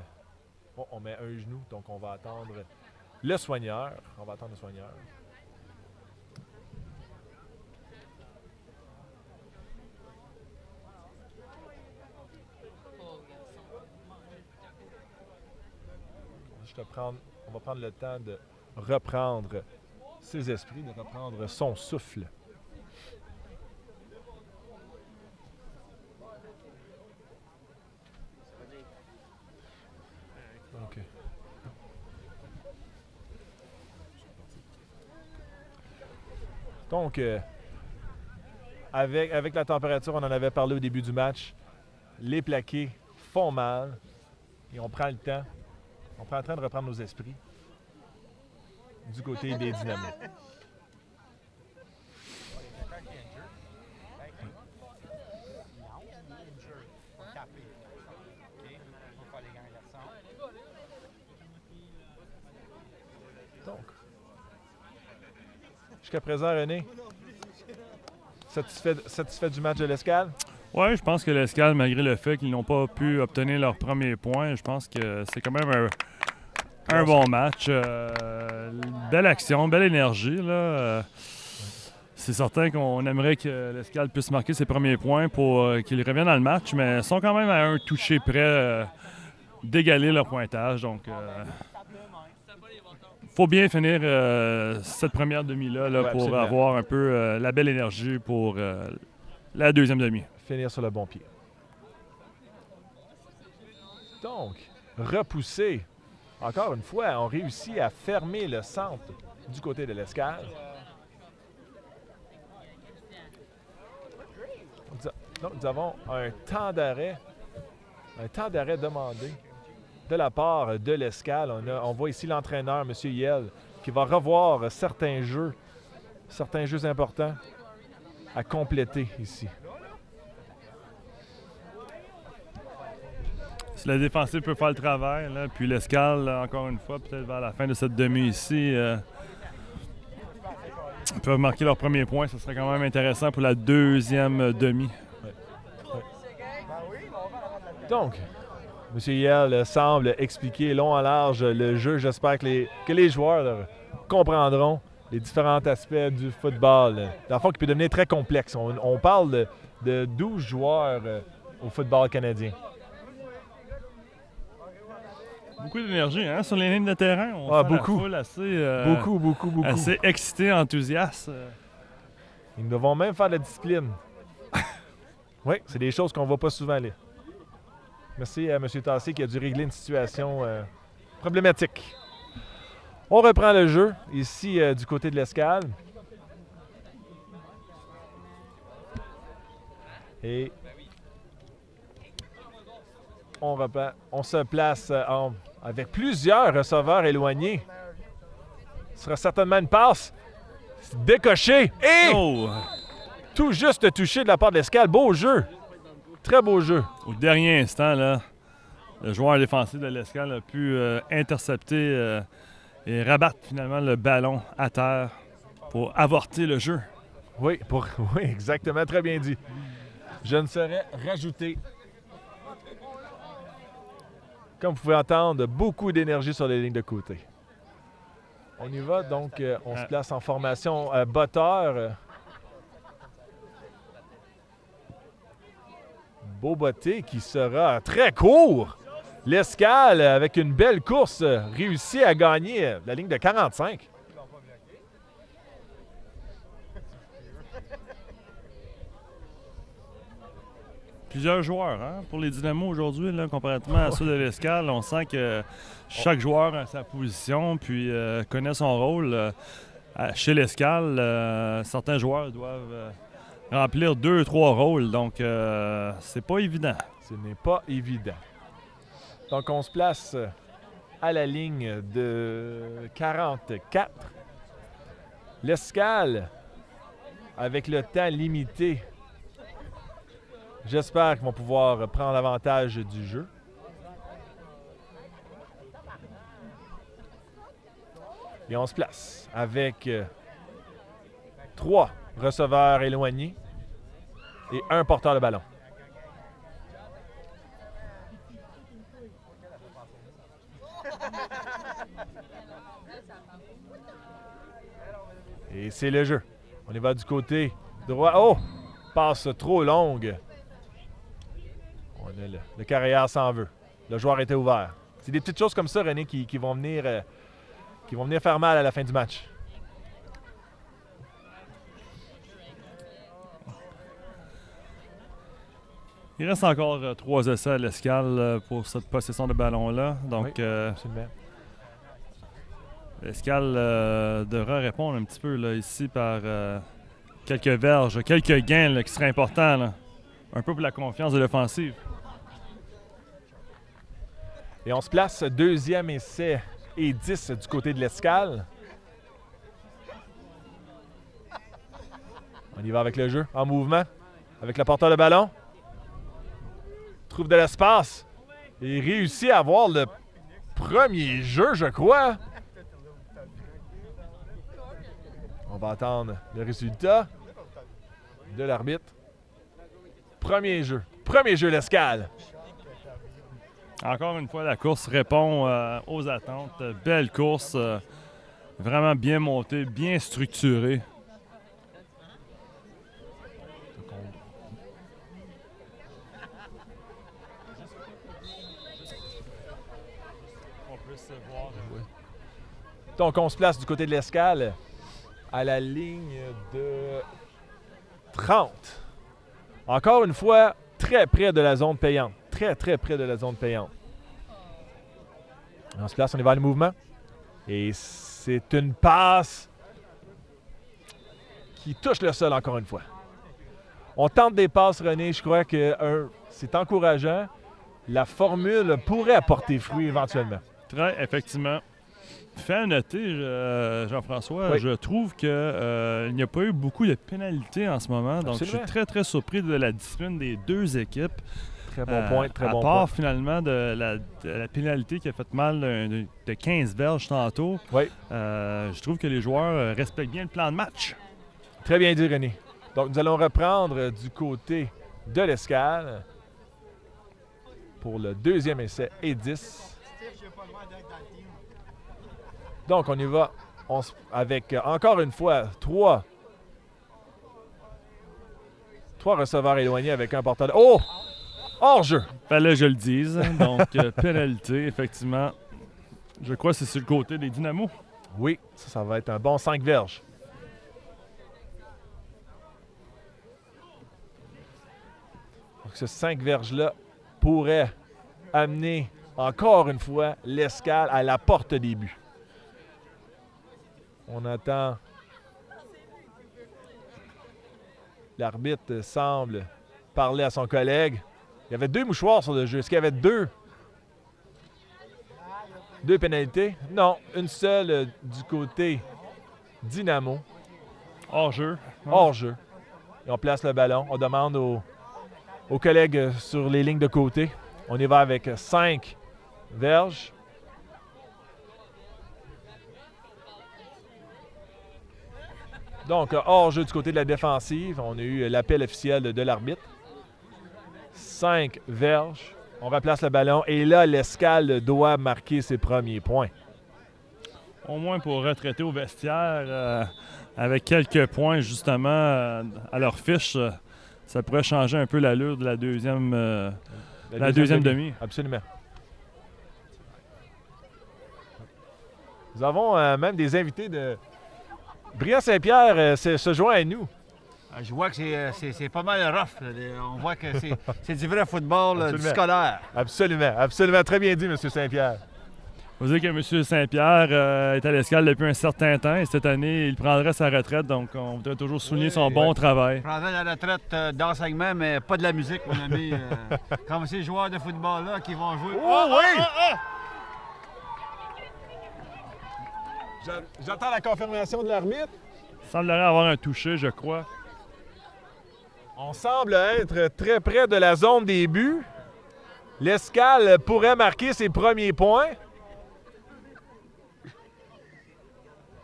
Bon, on met un genou, donc on va attendre le soigneur. On va attendre le soigneur. On va prendre le temps de reprendre ses esprits, de reprendre son souffle. OK. Donc, avec la température, on en avait parlé au début du match, les plaqués font mal et on prend le temps. On prend le temps de reprendre nos esprits du côté des Dynamos. Donc, jusqu'à présent, René, satisfait du match de l'Escale? Oui, je pense que l'Escale, malgré le fait qu'ils n'ont pas pu obtenir leur premier point, je pense que c'est quand même un bon match. Belle action, belle énergie. Là. C'est certain qu'on aimerait que l'Escale puisse marquer ses premiers points pour qu'ils reviennent dans le match, mais ils sont quand même à un toucher près d'égaler leur pointage. Donc, faut bien finir cette première demi-là là, Ouais, pour absolument. avoir un peu la belle énergie pour la deuxième demi. Finir sur le bon pied. Donc, repoussé. Encore une fois, on réussit à fermer le centre du côté de l'Escale. Donc, nous avons un temps d'arrêt demandé de la part de l'Escale. On voit ici l'entraîneur, M. Yell, qui va revoir certains jeux importants à compléter ici. Si la défensive peut faire le travail, là, puis l'Escale, encore une fois, peut-être vers la fin de cette demi ici, peuvent marquer leur premier point. Ce serait quand même intéressant pour la deuxième demi. Donc, M. Yell semble expliquer long en large le jeu. J'espère que les joueurs là, comprendront les différents aspects du football. Dans le fond, qui peut devenir très complexe. On parle de 12 joueurs au football canadien. Beaucoup d'énergie hein, sur les lignes de terrain. On sent beaucoup. la foule assez, Beaucoup. assez excitée, enthousiaste. Ils devront même faire de la discipline. Oui, c'est des choses qu'on ne voit pas souvent aller. Merci à M. Tassé qui a dû régler une situation problématique. On reprend le jeu ici du côté de l'Escale. Et on se place avec plusieurs receveurs éloignés. Ce sera certainement une passe décochée et Oh! tout juste touché de la part de l'Escale. Beau jeu. Très beau jeu. Au dernier instant, là, le joueur défensif de l'Escale a pu intercepter et rabattre finalement le ballon à terre pour avorter le jeu. Oui, oui, exactement. Très bien dit. Je ne saurais rajouter. Comme vous pouvez entendre, beaucoup d'énergie sur les lignes de côté. On y va, donc on se place en formation botteur. Beau botté qui sera très court. L'Escale, avec une belle course, réussit à gagner la ligne de 45. Plusieurs joueurs hein, pour les Dynamos aujourd'hui, là, comparativement à ceux de l'Escale. On sent que chaque joueur a sa position puis connaît son rôle. Chez l'Escale, certains joueurs doivent remplir 2-3 rôles, donc c'est pas évident. Ce n'est pas évident. Donc on se place à la ligne de 44. L'Escale, avec le temps limité, j'espère qu'ils vont pouvoir prendre l'avantage du jeu. Et on se place avec 3 receveurs éloignés et 1 porteur de ballon. Et c'est le jeu. On y va du côté droit. Oh! Passe trop longue. On a le carrière s'en veut. Le joueur était ouvert. C'est des petites choses comme ça, René, qui vont venir faire mal à la fin du match. Il reste encore 3 essais à l'Escale pour cette possession de ballon-là. Donc, Oui, absolument. l'Escale devra répondre un petit peu là, ici par quelques verges, quelques gains là, qui seraient importants. Là. Un peu pour la confiance de l'offensive. Et on se place deuxième essai et 10 du côté de l'Escale. On y va avec le jeu, en mouvement, avec le porteur de ballon. Trouve de l'espace et réussit à avoir le premier jeu, je crois. On va attendre le résultat de l'arbitre. Premier jeu l'Escale. Encore une fois, la course répond aux attentes. Belle course, vraiment bien montée, bien structurée. On peut se voir Donc, on se place du côté de l'Escale à la ligne de 30. Encore une fois, très près de la zone payante. Très, très près de la zone payante. On se place, on est vers le mouvement. Et c'est une passe qui touche le sol encore une fois. On tente des passes, René. Je crois que c'est encourageant. La formule pourrait apporter fruit éventuellement. Très, effectivement. Fait à noter, Jean-François, Oui. je trouve qu'il n'y a pas eu beaucoup de pénalités en ce moment. Donc, Absolument. je suis très, très surpris de la discipline des deux équipes. Très bon point, très bon à point. part, finalement, de la pénalité qui a fait mal de 15 verges tantôt. Oui, Je trouve que les joueurs respectent bien le plan de match. très bien dit, René. Donc, nous allons reprendre du côté de l'Escale pour le deuxième essai et 10. Donc, on y va avec, encore une fois, trois receveurs éloignés avec un porteur. Oh! Hors-jeu! Fallait que je le dise. Donc, pénalité, effectivement. Je crois que c'est sur le côté des Dynamos. Oui, ça va être un bon 5 verges. Donc, ce 5 verges-là pourrait amener encore une fois l'Escale à la porte des buts. On attend. L'arbitre semble parler à son collègue. Il y avait 2 mouchoirs sur le jeu. Est-ce qu'il y avait 2 pénalités? Non, une seule du côté Dynamo. Hors-jeu. Hors-jeu. Et on place le ballon. On demande aux collègues sur les lignes de côté. On y va avec 5 verges. Donc, hors-jeu du côté de la défensive. On a eu l'appel officiel de l'arbitre. 5 verges. On replace le ballon. Et là, l'Escale doit marquer ses premiers points. Au moins pour retraiter au vestiaire, avec quelques points justement à leur fiche, ça pourrait changer un peu l'allure de la deuxième demi. Absolument. Nous avons même des invités de... Brian Saint-Pierre se joint à nous. Je vois que c'est pas mal rough. Là. On voit que c'est du vrai football, du Absolument. scolaire. Absolument, absolument. Très bien dit, M. Saint-Pierre. Vous dire que M. Saint-Pierre est à l'Escale depuis un certain temps et cette année, il prendrait sa retraite. Donc, on voudrait toujours souligner son bon travail. Je prendrais la retraite d'enseignement, mais pas de la musique, mon ami. Comme ces joueurs de football-là qui vont jouer. Oh oui! J'attends la confirmation de l'arbitre. Il semblerait avoir un toucher, je crois. On semble être très près de la zone des buts. L'Escale pourrait marquer ses premiers points.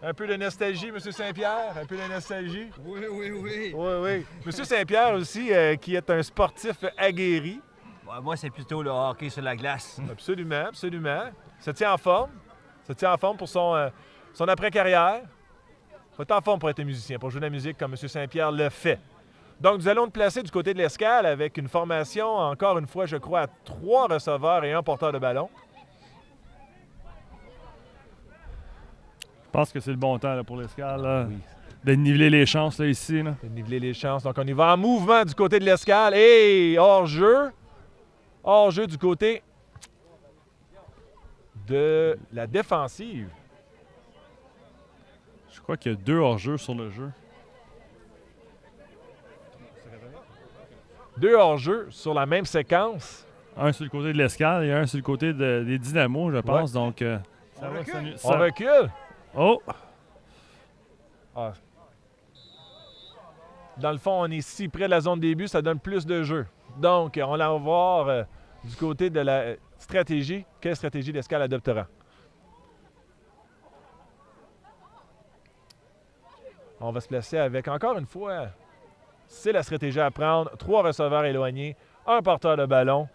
Un peu de nostalgie, M. Saint-Pierre? Un peu de nostalgie? Oui, oui, oui. Oui, oui. M. Saint-Pierre aussi, qui est un sportif aguerri. Ouais, moi, c'est plutôt le hockey sur la glace. Absolument, absolument. Se tient en forme. Se tient en forme pour son après-carrière. Faut être en forme pour être un musicien, pour jouer de la musique comme M. Saint-Pierre le fait. Donc, nous allons nous placer du côté de l'Escale avec une formation, encore une fois, je crois, à 3 receveurs et 1 porteur de ballon. Je pense que c'est le bon temps là, pour l'Escale là, Oui. de niveler les chances là, ici. Là. De niveler les chances. Donc, on y va en mouvement du côté de l'Escale. Et hors-jeu. Hors-jeu du côté de la défensive. Je crois qu'il y a 2 hors-jeu sur le jeu. 2 hors-jeu sur la même séquence. Un sur le côté de l'Escale et un sur le côté des Dynamos, je pense. Donc, ça va. On recule. Oh! Ah. Dans le fond, on est si près de la zone début, ça donne plus de jeu. Donc, on va voir du côté de la stratégie. Quelle stratégie l'Escale adoptera? On va se placer avec, encore une fois, c'est la stratégie à prendre. 3 receveurs éloignés, 1 porteur de ballon.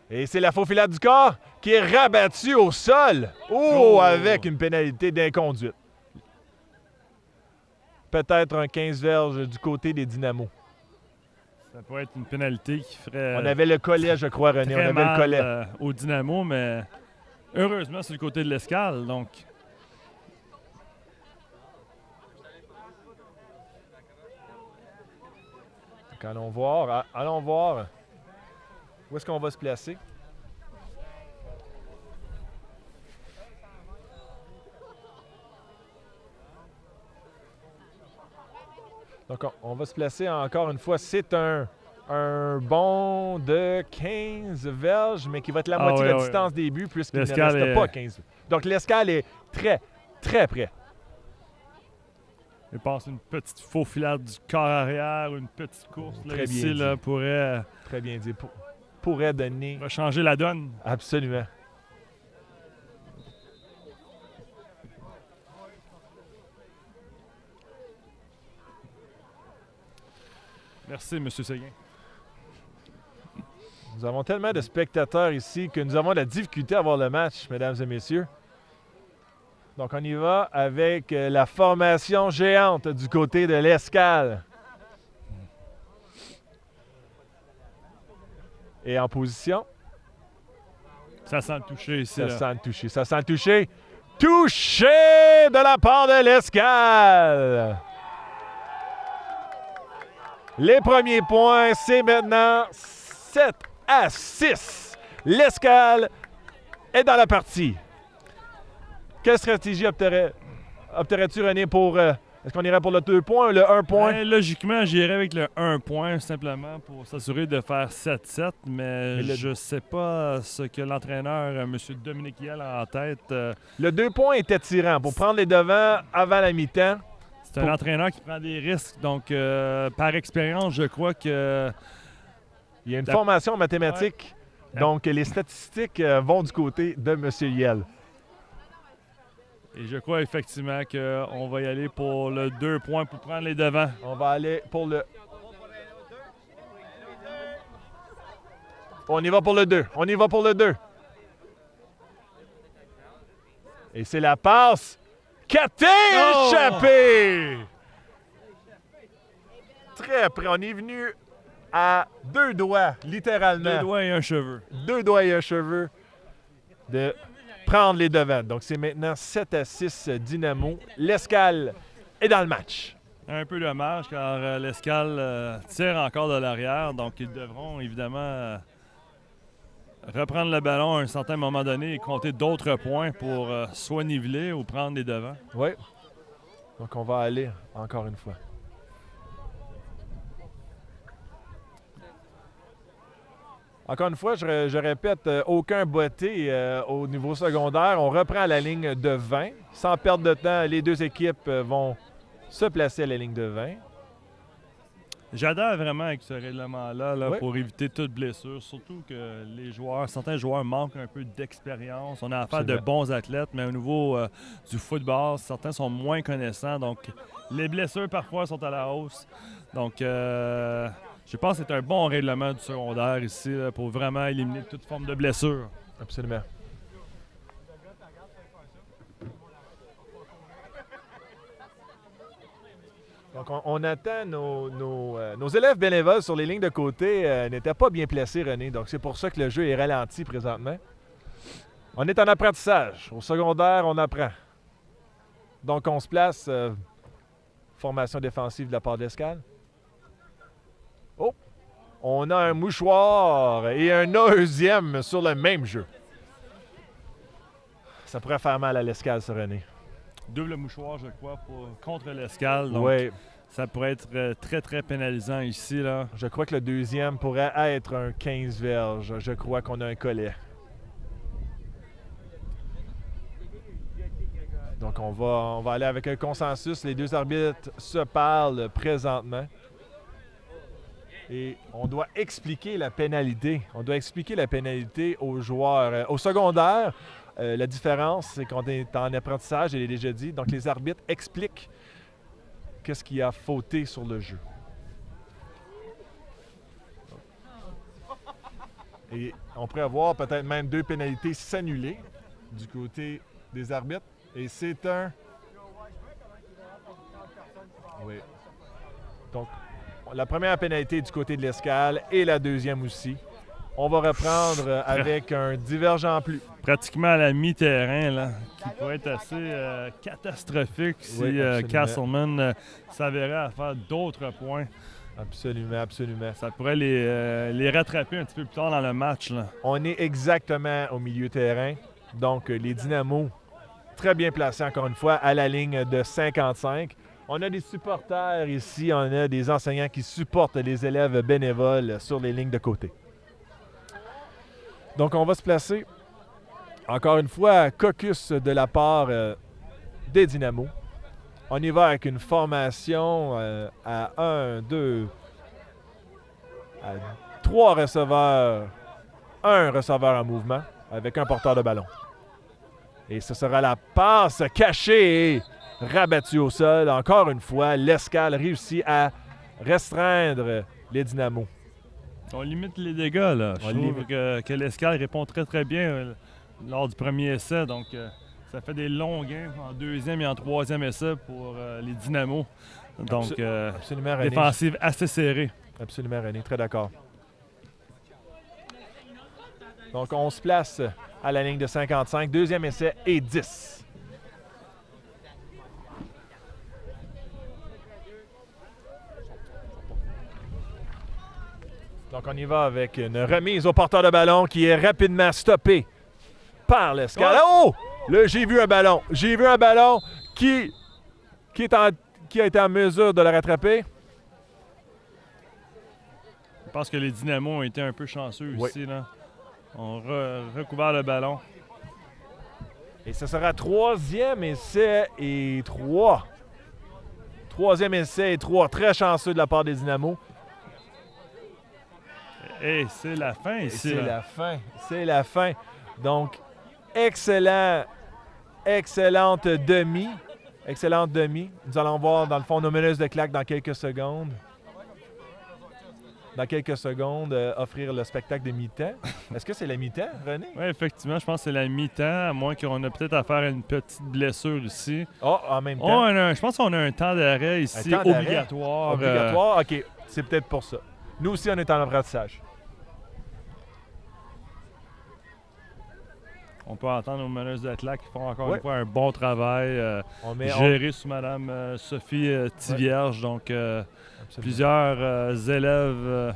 Et c'est la faufilade du corps qui est rabattue au sol. Oh, avec une pénalité d'inconduite. Peut-être un 15 verges du côté des Dynamos. Ça pourrait être une pénalité qui ferait On avait le collet, je crois, René. On très avait mal le collet. au Dynamo, mais heureusement, c'est le côté de l'Escale. Donc, Donc, allons voir. Allons voir. Où est-ce qu'on va se placer? Donc, on va se placer encore une fois. C'est un bond de 15 verges, mais qui va être la moitié de la distance des buts, puisqu'il ne L'Escale reste est- pas 15. Donc, l'Escale est très, très près. je pense une petite faufilade du corps arrière, une petite course là, Très bien ici dit. là, pourrait Très bien dit. Pourrait donner... changer la donne. Absolument. Merci, M. Séguin. Nous avons tellement de spectateurs ici que nous avons de la difficulté à voir le match, mesdames et messieurs. Donc, on y va avec la formation géante du côté de l'Escale. Et en position, Ça sent le toucher ici. ça là. sent le toucher. Ça sent le toucher. Touché de la part de l'Escale. Les premiers points, c'est maintenant 7-6. L'Escale est dans la partie. Quelle stratégie opterais-tu, René, pour... est-ce qu'on irait pour le 2 points ou le 1 point? Ben, logiquement, j'irais avec le 1 point simplement pour s'assurer de faire 7-7, mais je ne sais pas ce que l'entraîneur, M. Dominique Hiel, a en tête. Le 2 points était tirant pour prendre les devants avant la mi-temps. C'est un entraîneur qui prend des risques, donc par expérience, je crois que Il y a une La- formation en mathématiques, Ouais. donc les statistiques vont du côté de M. Yel. et je crois effectivement qu'on va y aller pour le 2 points pour prendre les devants. On va aller pour le... On y va pour le 2. On y va pour le 2. Et c'est la passe. Caté Oh! échappé! Très près. On est venu à 2 doigts, littéralement. 2 doigts et un cheveu. 2 doigts et un cheveu de prendre les devants. Donc, c'est maintenant 7-6 Dynamo. L'Escale est dans le match. Un peu dommage car l'Escale tire encore de l'arrière, donc ils devront évidemment reprendre le ballon à un certain moment donné et compter d'autres points pour soit niveler ou prendre les devants. Oui. Donc, on va aller encore une fois. Encore une fois, je répète, aucun botté au niveau secondaire. On reprend la ligne de 20. Sans perdre de temps, les deux équipes vont se placer à la ligne de 20. J'adhère vraiment avec ce règlement-là Oui. pour éviter toute blessure, surtout que certains joueurs manquent un peu d'expérience. On a affaire de Absolument. bons athlètes, mais au niveau du football, certains sont moins connaissants. Donc, les blessures parfois sont à la hausse. Donc, je pense que c'est un bon règlement du secondaire ici là, pour vraiment éliminer toute forme de blessure. Absolument. Donc, on attend nos élèves bénévoles sur les lignes de côté n'étaient pas bien placés, René. Donc, c'est pour ça que le jeu est ralenti présentement. On est en apprentissage. Au secondaire, on apprend. Donc, on se place. Formation défensive de la part d'Escale. Oh! On a un mouchoir et un deuxième sur le même jeu. Ça pourrait faire mal à l'Escale, ça, René. Double mouchoir, je crois, contre l'Escale. Donc, Oui, ça pourrait être très, très pénalisant ici. Là. je crois que le deuxième pourrait être un 15 verges. Je crois qu'on a un collet. Donc, on va aller avec un consensus. Les deux arbitres se parlent présentement. Et on doit expliquer la pénalité. On doit expliquer la pénalité aux joueurs. Au secondaire, la différence, c'est qu'on est en apprentissage, je l'ai déjà dit. Donc, les arbitres expliquent qu'est-ce qui a fauté sur le jeu. Et on pourrait avoir peut-être même 2 pénalités s'annuler du côté des arbitres. Et c'est un... Oui. Donc, la première pénalité du côté de l'Escale et la deuxième aussi. On va reprendre avec un divergent plus. Pratiquement à la mi-terrain, là, qui pourrait être assez catastrophique si Oui, absolument. Castleman s'avérait à faire d'autres points. Absolument, absolument. Ça pourrait les rattraper un petit peu plus tard dans le match, là. On est exactement au milieu terrain. Donc, les Dynamos, très bien placés encore une fois, à la ligne de 55. On a des supporters ici, on a des enseignants qui supportent les élèves bénévoles sur les lignes de côté. Donc, on va se placer, encore une fois, caucus de la part des Dynamos. On y va avec une formation à 1, 2, à 3 receveurs, un receveur en mouvement avec un porteur de ballon. Et ce sera la passe cachée et rabattue au sol. Encore une fois, l'Escale réussit à restreindre les Dynamos. On limite les dégâts, là. Je On trouve limite. que l'Escale répond très, très bien lors du premier essai. Donc, ça fait des longs gains en deuxième et en troisième essai pour les Dynamos. Donc, Absolument, René. défensive assez serrée. Absolument, René. Très d'accord. Donc, on se place à la ligne de 55. Deuxième essai et 10. Donc, on y va avec une remise au porteur de ballon qui est rapidement stoppé par l'Escale. Oh! Là, j'ai vu un ballon. J'ai vu un ballon qui a été en mesure de le rattraper. Je pense que les Dynamos ont été un peu chanceux Oui. ici, là. On recouvert le ballon. Et ce sera troisième essai et 3. Troisième essai et 3. Très chanceux de la part des Dynamos. Et c'est la fin Et ici. c'est là. la fin. C'est la fin. Donc, excellente demi. Excellente demi. Nous allons voir, dans le fond, nos meneuses de claques dans quelques secondes. Dans quelques secondes, offrir le spectacle de mi-temps. Est-ce que c'est la mi-temps, René? Oui, effectivement, je pense que c'est la mi-temps, à moins qu'on a peut-être à faire une petite blessure ici. Oh, en même Oh, temps. je pense qu'on a un temps d'arrêt ici temps d'arrêt? obligatoire. Obligatoire? OK. C'est peut-être pour ça. Nous aussi, on est en apprentissage. On peut entendre nos meneuses de claques qui font encore Ouais. une fois un bon travail, On géré sous Mme Sophie Tivierge. Donc, Absolument. plusieurs élèves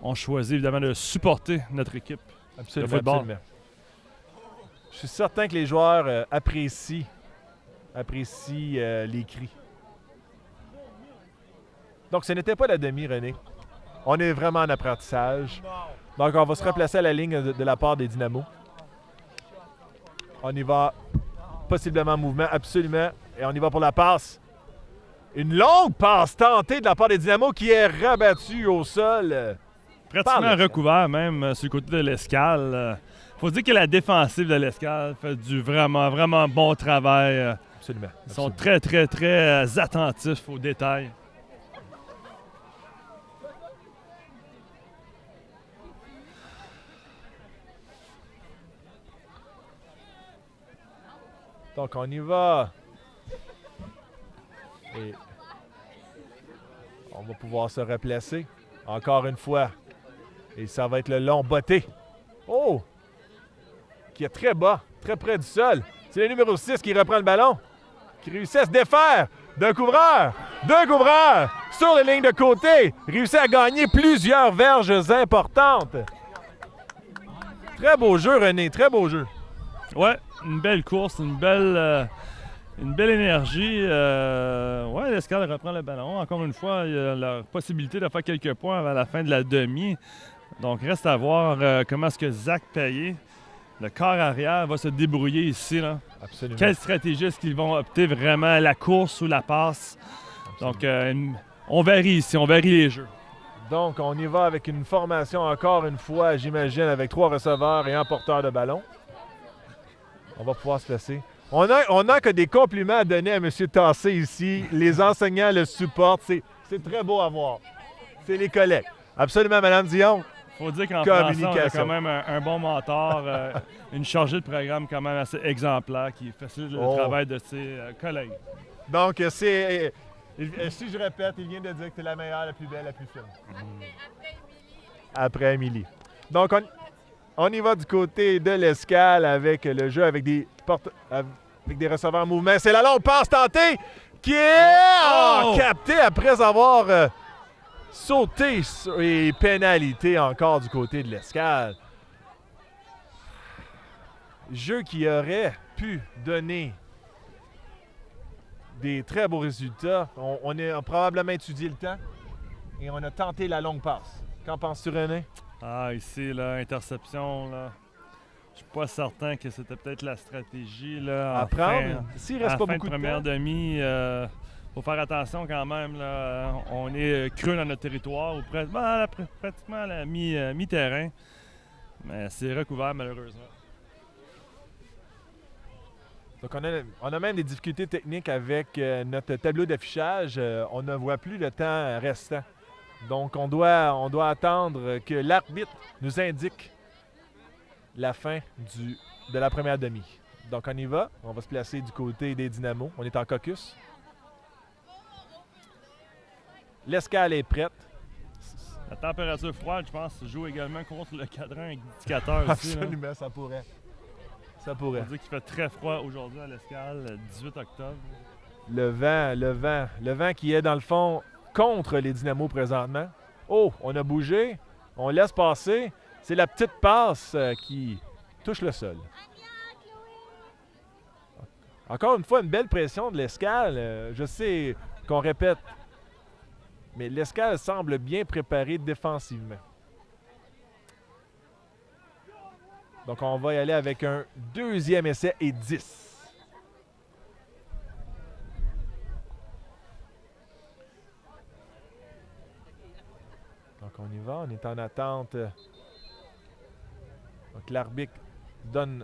ont choisi évidemment de supporter notre équipe. Absolument, le football. absolument. Je suis certain que les joueurs apprécient les cris. Donc, ce n'était pas la demi, René. On est vraiment en apprentissage. Donc, on va se replacer à la ligne de la part des Dynamos. On y va possiblement en mouvement, absolument. Et on y va pour la passe. Une longue passe tentée de la part des Dynamos qui est rabattue au sol. Pratiquement Parle. recouvert même sur le côté de l'Escale. Faut dire que la défensive de l'Escale fait du vraiment, vraiment bon travail. Absolument. Ils sont très, très, très attentifs aux détails. Donc, on y va. Et on va pouvoir se replacer encore une fois. Et ça va être le long botté. Oh! Qui est très bas, très près du sol. C'est le numéro 6 qui reprend le ballon. Qui réussit à se défaire d'un couvreur. D'un couvreur sur les lignes de côté. Réussit à gagner plusieurs verges importantes. Très beau jeu, René. Très beau jeu. Ouais, une belle course, une belle énergie. Ouais, l'Escale reprend le ballon. Encore une fois, il y a la possibilité de faire quelques points avant la fin de la demi. Donc, reste à voir comment est-ce que Zach Payet, le corps arrière, va se débrouiller ici, là. Absolument. Quelle stratégie est-ce qu'ils vont opter vraiment, la course ou la passe? Donc, on varie ici, on varie les jeux. Donc, on y va avec une formation encore une fois, j'imagine, avec 3 receveurs et un porteur de ballon. On va pouvoir se placer. On a que des compliments à donner à M. Tassé ici. Les enseignants le supportent. C'est très beau à voir. C'est les collègues. Absolument, Mme Dion. Il faut dire qu'en français, on a Communication. quand même un bon mentor, une chargée de programme quand même assez exemplaire qui facilite le Oh. travail de ses collègues. Donc, Si je répète, il vient de dire que tu es la meilleure, la plus belle, la plus fine. Après Émilie. Donc, on y va du côté de l'Escale avec le jeu, avec des receveurs en mouvement. C'est la longue passe tentée qui est captée après avoir sauté sur les pénalités encore du côté de l'Escale. Jeu qui aurait pu donner des très beaux résultats. On a probablement étudié le temps et on a tenté la longue passe. Qu'en penses-tu, René? Ah, ici, là, interception, là. Je suis pas certain que c'était peut-être la stratégie, là. À prendre. S'il reste pas beaucoup de première temps. demi, faut faire attention quand même, là. On est creux dans notre territoire, ou pratiquement à la mi-terrain. Mais c'est recouvert, malheureusement. Donc, on a même des difficultés techniques avec notre tableau d'affichage. On ne voit plus le temps restant. Donc, on doit attendre que l'arbitre nous indique la fin de la première demi. Donc, on y va. On va se placer du côté des Dynamos. On est en caucus. L'escale est prête. La température froide, je pense, joue également contre le cadran indicateur aussi. Absolument, là. Ça pourrait. Ça pourrait. On dit qu'il fait très froid aujourd'hui à l'Escale, le 18 octobre. Le vent qui est dans le fond contre les Dynamos présentement. Oh, on a bougé. On laisse passer. C'est la petite passe qui touche le sol. Encore une fois, une belle pression de l'Escale. Je sais qu'on répète, mais l'Escale semble bien préparée défensivement. Donc, on va y aller avec un deuxième essai et 10. Donc, on y va. On est en attente. Donc, l'arbitre donne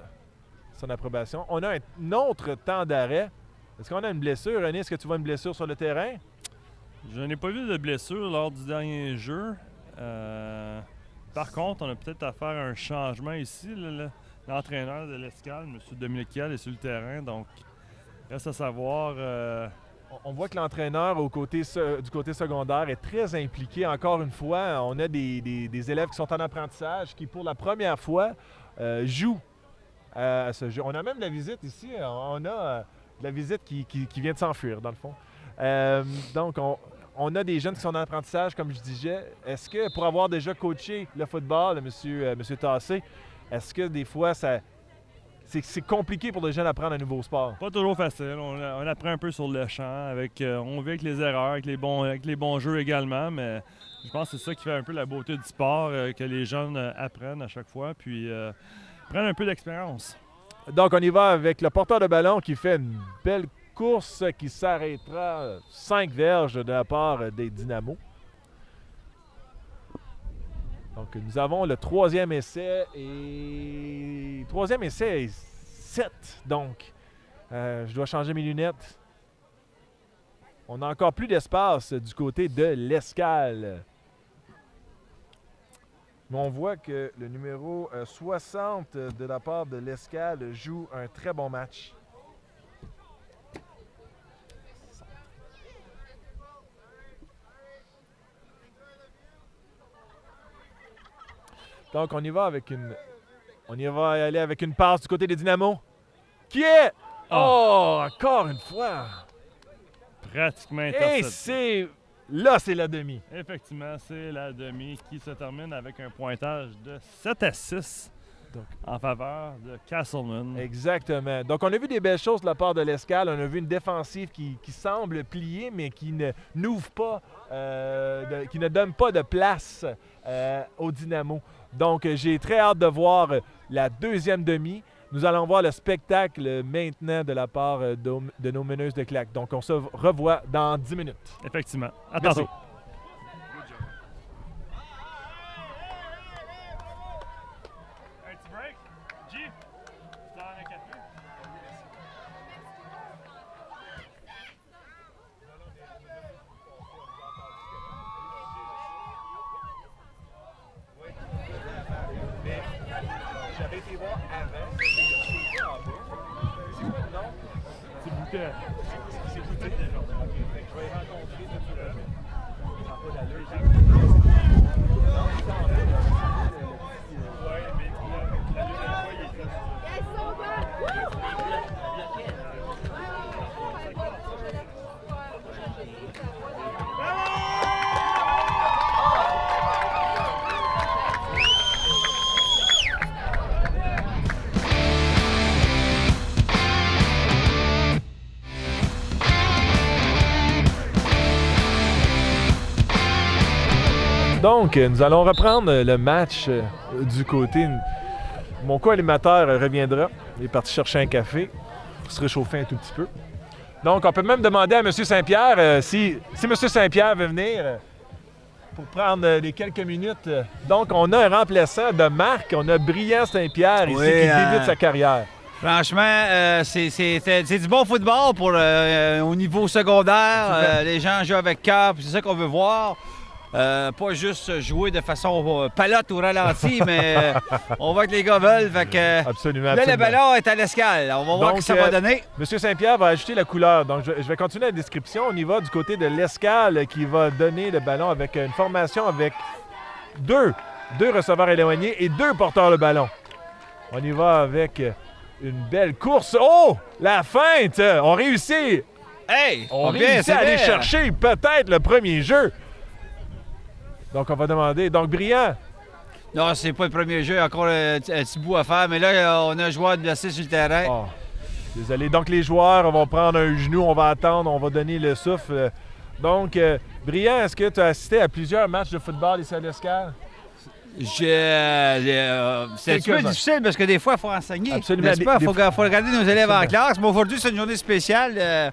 son approbation. On a un autre temps d'arrêt. Est-ce qu'on a une blessure, René? Est-ce que tu vois une blessure sur le terrain? Je n'ai pas vu de blessure lors du dernier jeu. Par contre, on a peut-être à faire un changement ici. L'entraîneur de l'Escale, M. Dominique Kiel, est sur le terrain. Donc, reste à savoir. On voit que l'entraîneur du côté secondaire est très impliqué. Encore une fois, on a des élèves qui sont en apprentissage qui, pour la première fois, jouent à ce jeu. On a même de la visite ici. On a de la visite qui vient de s'enfuir, dans le fond. Donc, on a des jeunes qui sont en apprentissage, comme je disais. Est-ce que, pour avoir déjà coaché le football, M. Tassé, est-ce que des fois, c'est compliqué pour les jeunes d'apprendre un nouveau sport? Pas toujours facile. On apprend un peu sur le champ. On vit avec les erreurs, avec les bons jeux également. Mais je pense que c'est ça qui fait un peu la beauté du sport, que les jeunes apprennent à chaque fois, puis prennent un peu d'expérience. Donc, on y va avec le porteur de ballon qui fait une belle course qui s'arrêtera 5 verges de la part des Dynamos. Donc, nous avons le troisième essai et 7. Donc, je dois changer mes lunettes. On a encore plus d'espace du côté de l'Escale. Mais on voit que le numéro 60 de la part de l'Escale joue un très bon match. Donc, on y va aller avec une passe du côté des Dynamos. Qui est... Oh, encore une fois! Pratiquement Et intercepté. c'est la demi. Effectivement, c'est la demi qui se termine avec un pointage de 7-6 en faveur de Castleman. Exactement. Donc, on a vu des belles choses de la part de l'Escale. On a vu une défensive qui semble plier, mais qui n'ouvre pas, qui ne donne pas de place au Dynamo. Donc, j'ai très hâte de voir la deuxième demi. Nous allons voir le spectacle maintenant de la part de nos meneuses de claques. Donc, on se revoit dans 10 minutes. Effectivement. À Merci. tantôt. Un petit break. G, tu as un café? J'avais été voir avant. C'est quoi le nom? C'est bouteille. C'est bouteille déjà. OK. Je vais y rencontrer. Donc, nous allons reprendre le match du côté... Mon co-animateur reviendra. Il est parti chercher un café pour se réchauffer un tout petit peu. Donc, on peut même demander à M. Saint-Pierre si M. Saint-Pierre veut venir pour prendre les quelques minutes. Donc, on a un remplaçant de marque. On a Brian Saint-Pierre ici qui débute sa carrière. Franchement, c'est du bon football pour au niveau secondaire. Les gens jouent avec cœur, c'est ça qu'on veut voir. Pas juste jouer de façon palote ou ralenti, mais on voit que les gars veulent. Fait que, absolument. Là, le ballon est à l'escale. On va voir ce que ça va donner. Monsieur Saint-Pierre va ajouter la couleur. Donc, je vais continuer la description. On y va du côté de l'escale qui va donner le ballon avec une formation avec deux receveurs éloignés et 2 porteurs de ballon. On y va avec une belle course. Oh! La feinte! On réussit! Hey! On réussit à aller chercher peut-être le premier jeu. Donc, on va demander. Donc, Brian. Non, c'est pas le premier jeu. Encore un petit bout à faire. Mais là, on a un joueur blessé sur le terrain. Oh, désolé. Donc, les joueurs vont prendre un genou. On va attendre. On va donner le souffle. Donc, Brian, est-ce que tu as assisté à plusieurs matchs de football ici à l'Escale? C'est un peu difficile parce que des fois, il faut enseigner. Absolument. Il faut regarder nos élèves en classe. Mais aujourd'hui, c'est une journée spéciale.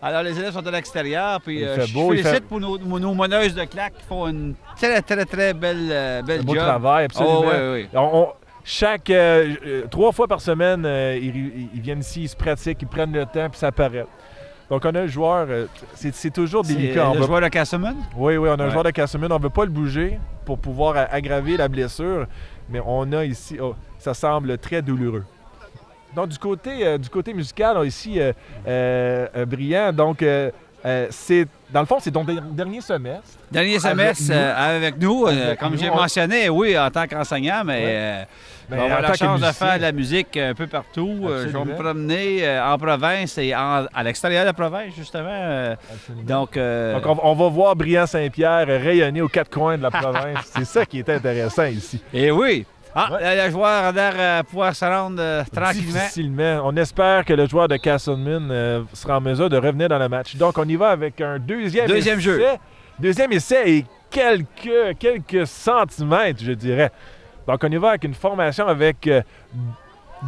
Alors, les élèves sont à l'extérieur. Puis, je félicite pour nos meneuses de claques qui font une très, très, très belle beau job. travail, absolument. Oh, oui. Chaque 3 fois par semaine, ils viennent ici, ils se pratiquent, ils prennent le temps, puis ça paraît. Donc, on a un joueur, c'est toujours délicat. Le joueur de Castleman? Oui, on a un joueur de Castleman. On ne veut pas le bouger pour pouvoir aggraver la blessure, mais on a ici, ça semble très douloureux. Donc, du côté musical, on a ici Brian. Donc, dans le fond, c'est ton dernier semestre. Dernier semestre avec nous. Comme j'ai mentionné, oui, en tant qu'enseignant, mais on va avoir la chance de faire de la musique un peu partout. Je vais me promener en province et à l'extérieur de la province, justement. Donc, on va voir Brian Saint-Pierre rayonner aux 4 coins de la province. C'est ça qui est intéressant ici. Et oui! Le joueur a l'air pouvoir se rendre tranquillement. Difficilement. On espère que le joueur de Castleman sera en mesure de revenir dans le match. Donc, on y va avec un deuxième jeu. Deuxième essai et quelques centimètres, je dirais. Donc, on y va avec une formation avec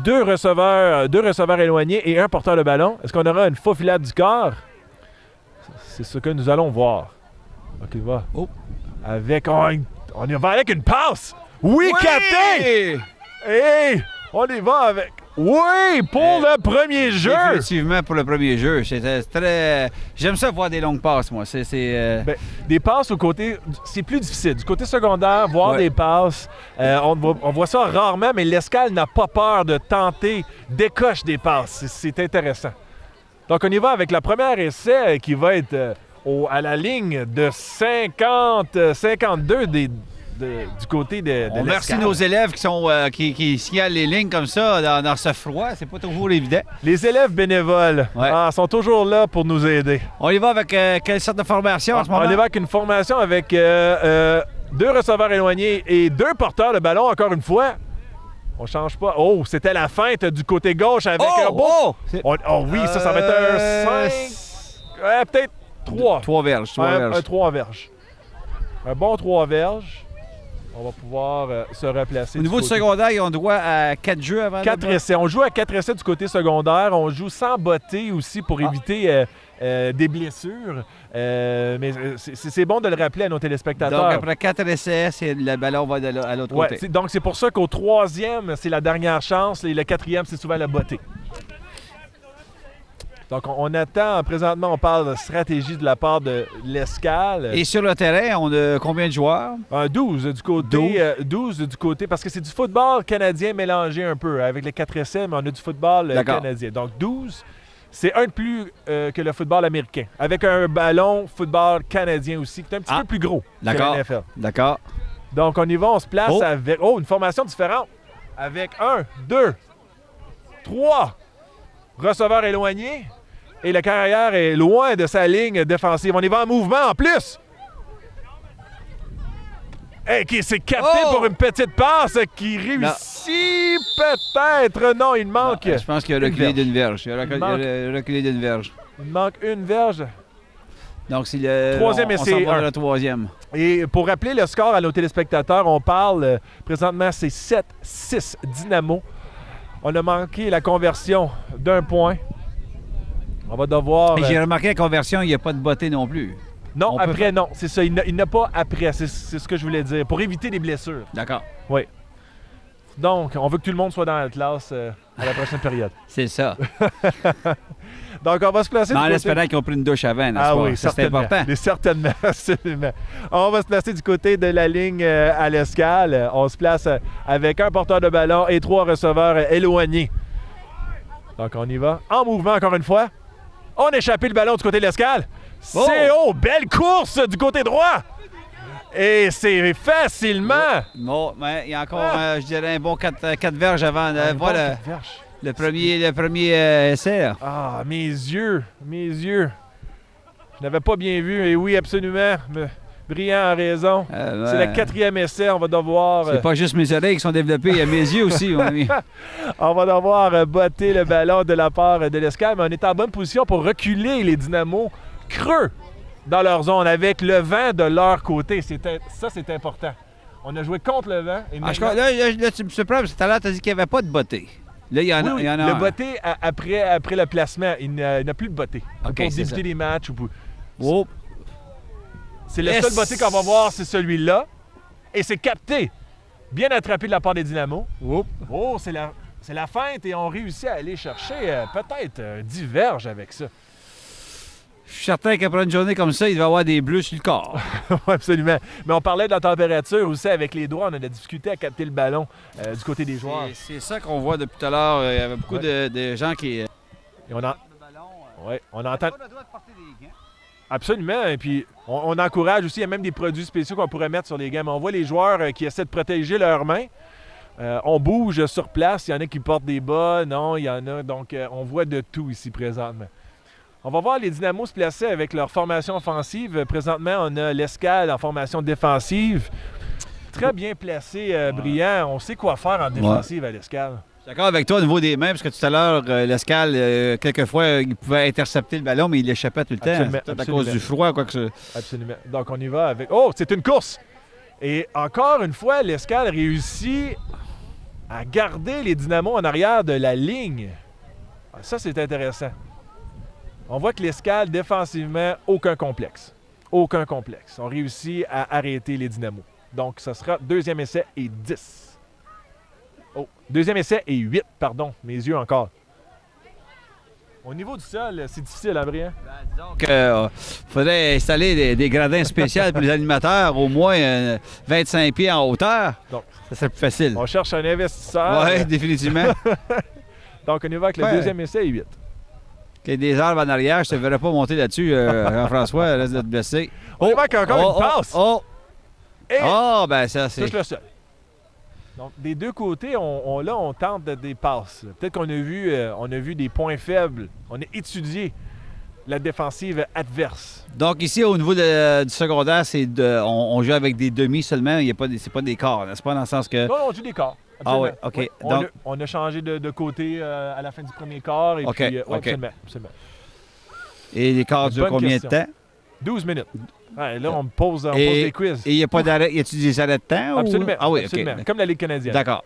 2 receveurs éloignés et 1 porteur de ballon. Est-ce qu'on aura une faufilade du corps? C'est ce que nous allons voir. OK, va. Oh. On y va avec une passe! Oui, Caté! Hey! On y va avec... Oui, pour le premier jeu! Définitivement pour le premier jeu. C'était très... J'aime ça voir des longues passes, moi. Des passes au côté... C'est plus difficile. Du côté secondaire, voir des passes, on voit ça rarement, mais l'Escale n'a pas peur de tenter, décoche des passes. C'est intéressant. Donc, on y va avec la première essai qui va être à la ligne de 52 du côté de On remercie nos élèves qui signalent les lignes comme ça dans ce froid. C'est pas toujours évident. Les élèves bénévoles sont toujours là pour nous aider. On y va avec quelle sorte de formation en ce moment? On y va avec une formation avec 2 receveurs éloignés et 2 porteurs de ballon, encore une fois. On change pas. Oh, c'était la feinte du côté gauche avec un beau... oui, ça va être un 5... peut-être 3. 3 verges. 3 verges. Un bon 3 verges. On va pouvoir se replacer. Au niveau du secondaire, on doit à 4 jeux avant. 4 essais. On joue à 4 essais du côté secondaire. On joue sans botter aussi pour éviter des blessures. Mais c'est bon de le rappeler à nos téléspectateurs. Donc, après 4 essais, le ballon va à l'autre côté. Donc, c'est pour ça qu'au 3e, c'est la dernière chance. Et le 4e, c'est souvent la bottée. Donc, on attend, présentement, on parle de stratégie de la part de l'Escale. Et sur le terrain, on a combien de joueurs? 12 du côté. 12 du côté, parce que c'est du football canadien mélangé un peu. Avec les 4 essais, mais on a du football canadien. Donc, 12, c'est un de plus que le football américain. Avec un ballon football canadien aussi, qui est un petit peu plus gros que la NFL. D'accord. Donc, on y va, on se place avec... Oh, une formation différente. Avec 1, 2, 3 receveurs éloignés. Et le carrière est loin de sa ligne défensive. On y va en mouvement en plus. Qui s'est capté pour une petite passe qui réussit peut-être. Non, il manque. Je pense qu'il a reculé d'une verge. Il a reculé d'une verge. Il manque une verge. Donc, c'est le Troisième on essai, s'en va un. vers le troisième. Et pour rappeler le score à nos téléspectateurs, on parle présentement, c'est 7-6 Dynamo. On a manqué la conversion d'un point. On va devoir... Et j'ai remarqué la conversion, il n'y a pas de beauté non plus. non, on peut après, faire- non. C'est ça. Il n'a pas après. C'est ce que je voulais dire. Pour éviter des blessures. D'accord. Oui. Donc, on veut que tout le monde soit dans la classe à la prochaine période. C'est ça. Donc, on va se placer Mais en du côté... espérant qu'ils ont pris une douche avant, n'est-ce Ah pas? oui, Ça, c'est certainement. important. Mais certainement, absolument. On va se placer du côté de la ligne à l'escale. On se place avec un porteur de ballon et 3 receveurs éloignés. Donc, on y va. En mouvement, encore une fois. On a échappé le ballon du côté de l'escale. Oh! C'est haut. Belle course du côté droit. Et c'est facilement. Bon, mais il y a encore, je dirais, un bon 4 verges avant de Un voir bon le, coup de verge. le premier essai. Ah, mes yeux. Je n'avais pas bien vu. Et oui, absolument. Brillant a raison. C'est le 4e essai. On va devoir... C'est pas juste mes oreilles qui sont développées, il y a mes yeux aussi, mon ami. On va devoir botter le ballon de la part de l'escale, mais on est en bonne position pour reculer les Dynamos creux dans leur zone avec le vent de leur côté. Ça, c'est important. On a joué contre le vent. Et maintenant- Là, tu me surprends, parce que tout à l'heure, tu as dit qu'il n'y avait pas de beauté. Là, il y en a. Oui, il y en a le un. botté, après le placement, il n'a plus de botté. OK, Pour c'est débuter ça. les matchs. Oh, C'est le Yes! seul botté qu'on va voir, c'est celui-là. Et c'est capté. Bien attrapé de la part des Dynamos. Oh, c'est la feinte et on réussit à aller chercher peut-être 10 verges avec ça. je suis certain qu'après une journée comme ça, il va y avoir des bleus sur le corps. Oui, absolument. Mais on parlait de la température aussi avec les doigts. On a de la difficulté à capter le ballon du côté des joueurs. C'est ça qu'on voit depuis tout à l'heure. Il y avait beaucoup Ouais. de gens qui. Et on entend. le droit de porter des gants. Absolument. Et puis, on encourage aussi. Il y a même des produits spéciaux qu'on pourrait mettre sur les gammes. On voit les joueurs qui essaient de protéger leurs mains. On bouge sur place. Il y en a qui portent des bas. Non, il y en a. Donc, on voit de tout ici présentement. On va voir les Dynamos se placer avec leur formation offensive. Présentement, on a l'escale en formation défensive. Très bien placé, Brillant. On sait quoi faire en défensive à l'escale. Je suis d'accord avec toi au niveau des mains, parce que tout à l'heure, l'escale, quelquefois, il pouvait intercepter le ballon, mais il l'échappait tout le temps. Absolument, Peut-être à absolument. cause du froid, quoi que ce Absolument. Donc, on y va avec... Oh, c'est une course! Et encore une fois, l'escale réussit à garder les Dynamos en arrière de la ligne. Ah, ça, c'est intéressant. On voit que l'escale, défensivement, aucun complexe. Aucun complexe. On réussit à arrêter les Dynamos. Donc, ça sera deuxième essai et 10. Oh, deuxième essai et 8, pardon. Mes yeux encore. Au niveau du sol, c'est difficile, hein, Brian? Donc, il faudrait installer des gradins spéciaux pour les animateurs, au moins 25 pieds en hauteur. Donc, ça serait plus facile. On cherche un investisseur. Oui, définitivement. Donc, on y va avec le Ouais. deuxième essai et 8. Qu'il y ait des arbres en arrière, je ne te verrais pas monter là-dessus, Jean-François, reste de te blesser. On y va avec encore une passe. Et Oh, ben ça, c'est... touche le sol. Donc, des deux côtés, on tente des passes. Peut-être qu'on a vu des points faibles. On a étudié la défensive adverse. Donc ici, au niveau du secondaire, on joue avec des demi seulement, c'est pas des quarts, n'est-ce pas, dans le sens que... Non, on joue des quarts. Ah oui, absolument. OK. Donc- On a changé de côté à la fin du premier quart. Et OK, puis, ouais, OK. absolument. Et les quarts Bonne durent combien question. de temps? 12 minutes. Ouais, là, on pose Et- des quiz. Et il n'y a pas d'arrêt, y a-tu des arrêts de temps? Absolument. Ou... Ah oui, absolument. OK. Comme la Ligue canadienne. D'accord.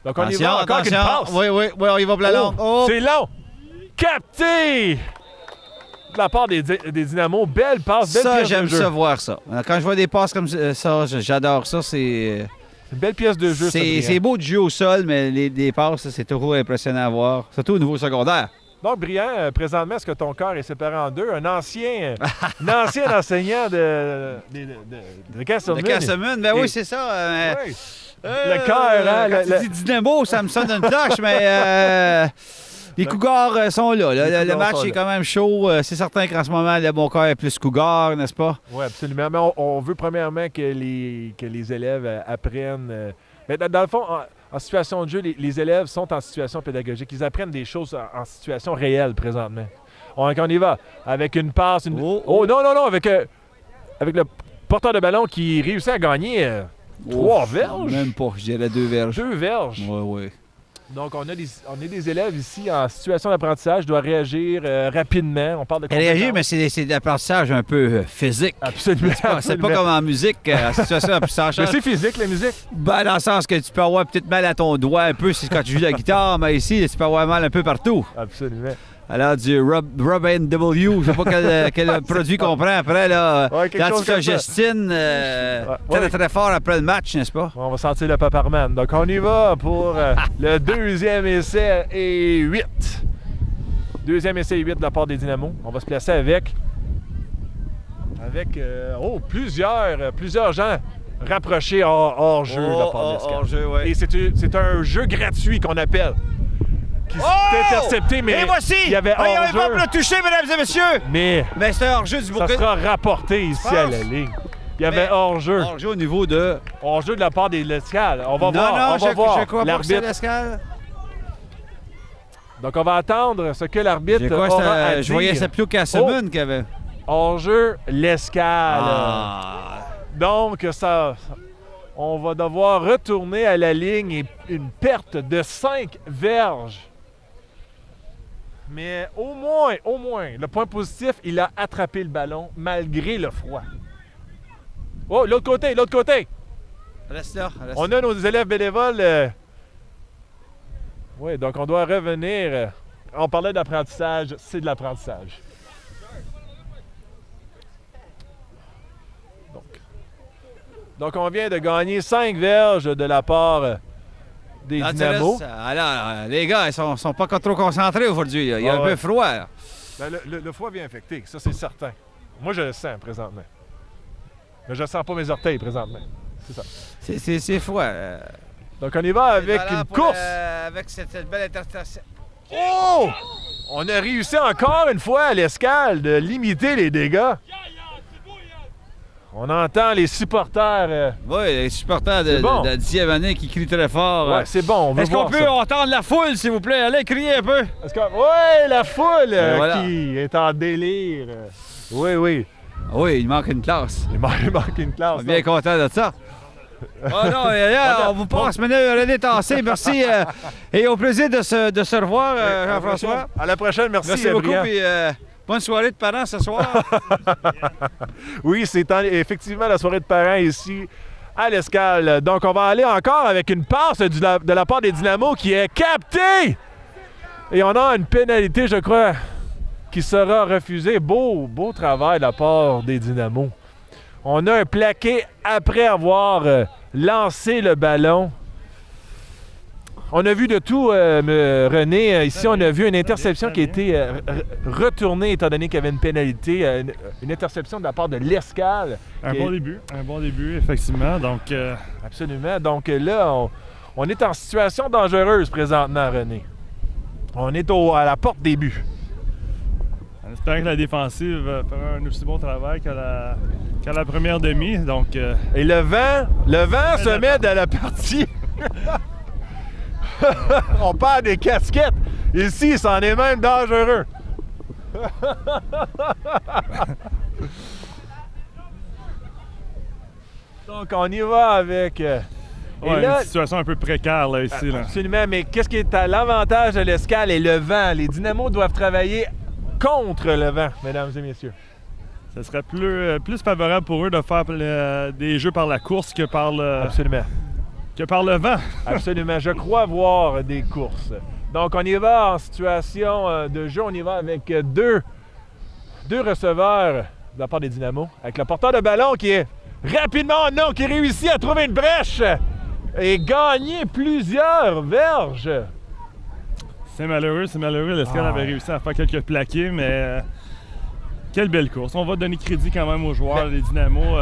Donc, on y va encore avec une passe. Oui, on y va pour la longue. Oh! C'est long. Capté de la part des Dynamos. Belle passe, belle Ça, pièce de j'aime jeu. ça voir ça. Quand je vois des passes comme ça, j'adore ça. C'est Une belle pièce de jeu, ça, c'est Brian. beau de jouer au sol, mais les passes, ça, c'est toujours impressionnant à voir. Surtout au niveau secondaire. Donc, Brian, présentement, est-ce que ton corps est séparé en deux? Un ancien enseignant de Castleman. Le Castelman, ben Et- oui, c'est ça. Oui. Le cœur, hein, Quand tu dis Dynamo, ça me sonne une cloche, mais les Cougars sont là. Les Le Cougars match sont est là. quand même chaud. C'est certain qu'en ce moment, le bon cœur est plus Cougar, n'est-ce pas? Oui, absolument. Mais on veut premièrement que les élèves apprennent. Mais dans le fond, en situation de jeu, les élèves sont en situation pédagogique. Ils apprennent des choses en situation réelle présentement. On y va. Avec une passe. Oh. Non, avec le porteur de ballon qui réussit à gagner 3 verges. Même pas, je dirais 2 verges. 2 verges. Oui, oui. Donc, on a des élèves ici en situation d'apprentissage, doivent réagir rapidement. On parle de Réagir, mais c'est de l'apprentissage un peu physique. Absolument. C'est pas comme en musique, en situation d'apprentissage. Mais c'est physique, la musique. Ben, dans le sens que tu peux avoir peut-être mal à ton doigt un peu quand tu joues la guitare, mais ici, tu peux avoir mal un peu partout. Absolument. Alors, du Rub NW, je sais pas quel produit qu'on prend après, là. Ouais, quelque chose comme ça. L'antiflogestine, très, très fort après le match, n'est-ce pas? On va sentir le paparman. Donc, on y va pour le deuxième essai et 8. Deuxième essai et 8 de la part des Dynamos. On va se placer avec plusieurs gens rapprochés hors jeu de la part de l'Escale. Hors-jeu, oui. Et c'est un jeu gratuit qu'on appelle. Qui s'est intercepté, mais et voici! il y avait il hors-jeu. pas pour le toucher, mesdames et messieurs! Mais c'est un hors-jeu du ça Burkina. sera rapporté ici à la ligne. Il y avait hors-jeu. Hors-jeu au niveau de... Hors-jeu de la part des l'Escale. On va voir. Non, On va voir je crois pas que c'est l'arbitre. l'Escale. Donc, on va attendre ce que l'arbitre aura à dire. Je voyais ça plutôt Casselman qui avait... Hors-jeu, l'Escale. Ah. Donc, on va devoir retourner à la ligne et une perte de 5 verges. Mais au moins, le point positif, il a attrapé le ballon malgré le froid. Oh, l'autre côté! Reste là. On a nos élèves bénévoles. Oui, donc on doit revenir. On parlait d'apprentissage, c'est de l'apprentissage. Donc, on vient de gagner 5 verges de la part des Dynamos. Alors, les gars, ils sont pas trop concentrés aujourd'hui. Il y a un peu froid. Ben, le froid vient infecter, ça c'est certain. Moi, je le sens présentement. Mais je ne sens pas mes orteils présentement. C'est ça. C'est froid. Donc, on y va avec une course. Avec cette belle interception. Oh! On a réussi encore une fois à l'Escale de limiter les dégâts. On entend les supporters. Oui, les supporters de la 10e année qui crient très fort. Ouais, c'est bon. Est-ce qu'on peut entendre la foule, s'il vous plaît? Allez, crier un peu. Oui, la foule voilà. Qui est en délire. Oui. Oui, il manque une classe. Il manque une classe. On est bien content de ça. Oh non, on vous passe maintenant René Tassé. Merci. Et au plaisir de se revoir, Jean-François. À la prochaine. Merci beaucoup. Puis, bonne soirée de parents ce soir. Oui, c'est effectivement la soirée de parents ici à l'Escale. Donc, on va aller encore avec une passe de la part des Dynamos qui est captée. Et on a une pénalité, je crois, qui sera refusée. Beau travail de la part des Dynamos. On a un plaqué après avoir lancé le ballon. On a vu de tout, René. Ici, on a vu une interception qui a été retournée étant donné qu'il y avait une pénalité. Une interception de la part de l'Escale. Un bon début, effectivement. Donc, Absolument. Donc là, on est en situation dangereuse présentement, René. On est à la porte des buts. En espérant que la défensive fera un aussi bon travail qu'à la première demi. Donc, Et le vent se met dans la partie. On perd des casquettes. Ici, c'en est même dangereux. Donc, on y va avec... une situation un peu précaire là, ici. Absolument, mais qu'est-ce qui est à l'avantage de l'Escale et le vent? Les Dynamos doivent travailler contre le vent, mesdames et messieurs. Ce serait plus favorable pour eux de faire des jeux par la course que par le... Absolument. Que par le vent. Absolument. Je crois voir des courses. Donc, on y va en situation de jeu. On y va avec deux receveurs de la part des Dynamos. Avec le porteur de ballon qui est rapidement, qui réussit à trouver une brèche et gagner plusieurs verges. C'est malheureux. L'Escale avait réussi à faire quelques plaqués, mais... Quelle belle course. On va donner crédit quand même aux joueurs, les Dynamos.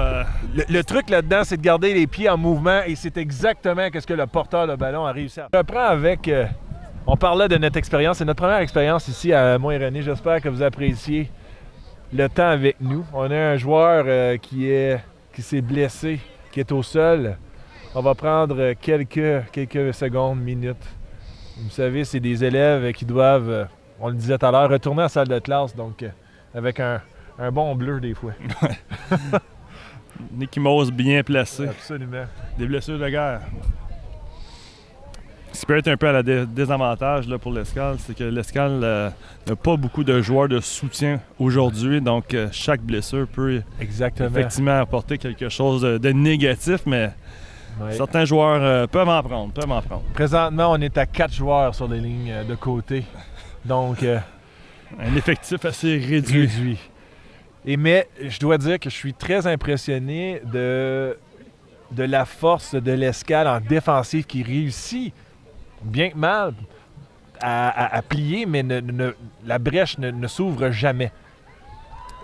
Le truc là-dedans, c'est de garder les pieds en mouvement et c'est exactement ce que le porteur de ballon a réussi à faire. Je reprends avec... on parlait de notre expérience. C'est notre première expérience ici à moi et René. J'espère que vous appréciez le temps avec nous. On a un joueur qui s'est blessé, qui est au sol. On va prendre quelques secondes, minutes. Vous savez, c'est des élèves qui doivent, on le disait tout à l'heure, retourner à la salle de classe. Donc... avec un bon bleu, des fois. Nicky Mose bien placé. Absolument. Des blessures de guerre. Ce qui peut être un peu à la désavantage là, pour l'Escale, c'est que l'Escale n'a pas beaucoup de joueurs de soutien aujourd'hui, donc chaque blessure peut effectivement apporter quelque chose de négatif, mais certains joueurs peuvent en prendre. Présentement, on est à 4 joueurs sur les lignes de côté, donc un effectif assez réduit. Mais je dois dire que je suis très impressionné de la force de l'Escale en défensive qui réussit bien que mal à plier, mais la brèche ne s'ouvre jamais.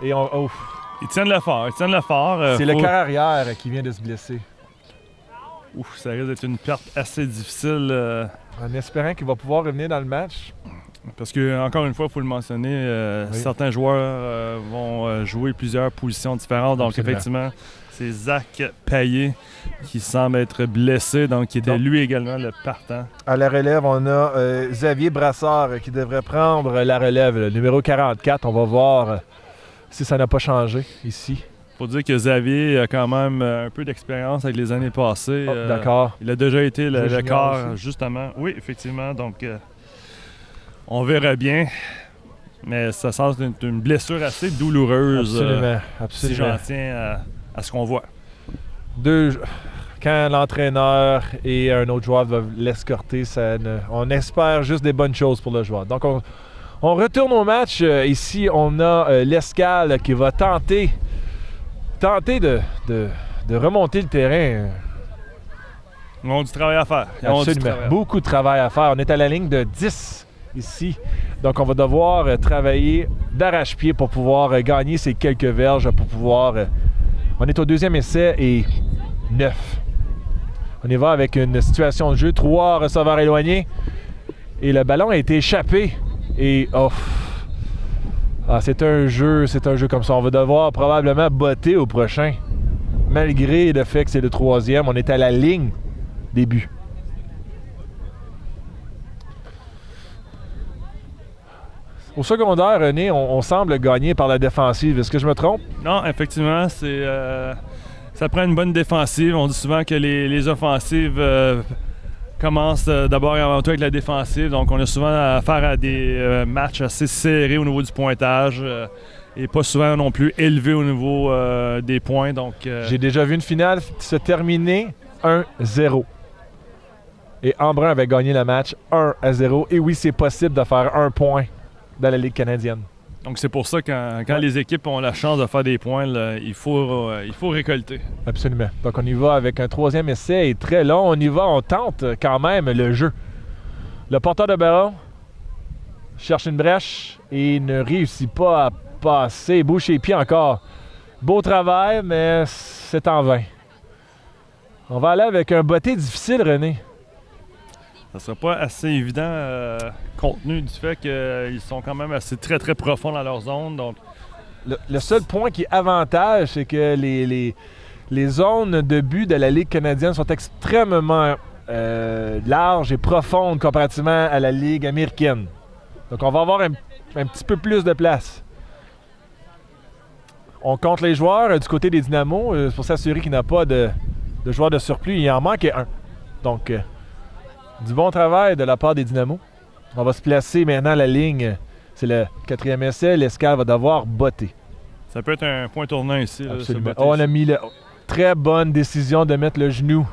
Et ils tiennent le fort. C'est le cœur arrière qui vient de se blesser. Ça risque d'être une perte assez difficile. En espérant qu'il va pouvoir revenir dans le match. Parce que, encore une fois, il faut le mentionner, certains joueurs vont jouer plusieurs positions différentes. Donc, effectivement, c'est Zach Payet qui semble être blessé, donc qui était lui également le partant. À la relève, on a Xavier Brassard qui devrait prendre la relève, le numéro 44. On va voir si ça n'a pas changé ici. Il faut dire que Xavier a quand même un peu d'expérience avec les années passées. D'accord. Il a déjà été le quart, justement. Oui, effectivement. Donc, on verra bien. Mais ça semble être une blessure assez douloureuse. Absolument. Si j'en tiens à ce qu'on voit. Quand l'entraîneur et un autre joueur doivent l'escorter, on espère juste des bonnes choses pour le joueur. Donc, on retourne au match. Ici, on a l'Escale qui va tenter de remonter le terrain. Ils ont du travail à faire. Absolument. Beaucoup de travail à faire. On est à la ligne de 10 ici. Donc, on va devoir travailler d'arrache-pied pour pouvoir gagner ces quelques verges, pour pouvoir... On est au deuxième essai et 9. On y va avec une situation de jeu. 3 receveurs éloignés. Et le ballon a été échappé. Et c'est un jeu comme ça. On va devoir probablement botter au prochain. Malgré le fait que c'est le 3e, on est à la ligne des buts. Au secondaire, René, on semble gagner par la défensive. Est-ce que je me trompe? Non, effectivement, ça prend une bonne défensive. On dit souvent que les offensives commencent d'abord et avant tout avec la défensive. Donc, on a souvent affaire à des matchs assez serrés au niveau du pointage et pas souvent non plus élevés au niveau des points. Donc, j'ai déjà vu une finale se terminer 1-0. Et Embrun avait gagné le match 1-0. Et oui, c'est possible de faire 1 point dans la Ligue canadienne. Donc, c'est pour ça que quand les équipes ont la chance de faire des points, là, il faut récolter. Absolument. Donc, on y va avec un 3e essai et très long. On y va, on tente quand même le jeu. Le porteur de ballon cherche une brèche et ne réussit pas à passer. Il bouge les pieds encore. Beau travail, mais c'est en vain. On va aller avec un botté difficile, René. Ça ne sera pas assez évident compte tenu du fait qu'ils sont quand même assez très très profonds dans leur zone. Donc... Le seul point qui est avantage, c'est que les zones de but de la Ligue canadienne sont extrêmement larges et profondes comparativement à la Ligue américaine. Donc on va avoir un petit peu plus de place. On compte les joueurs du côté des Dynamos pour s'assurer qu'il n'y a pas de joueurs de surplus. Il en manque un. Donc... du bon travail de la part des Dynamos. On va se placer maintenant à la ligne. C'est le 4e essai. L'Escale va devoir botter. Ça peut être un point tournant ici. Absolument. On a mis très bonne décision de mettre le genou.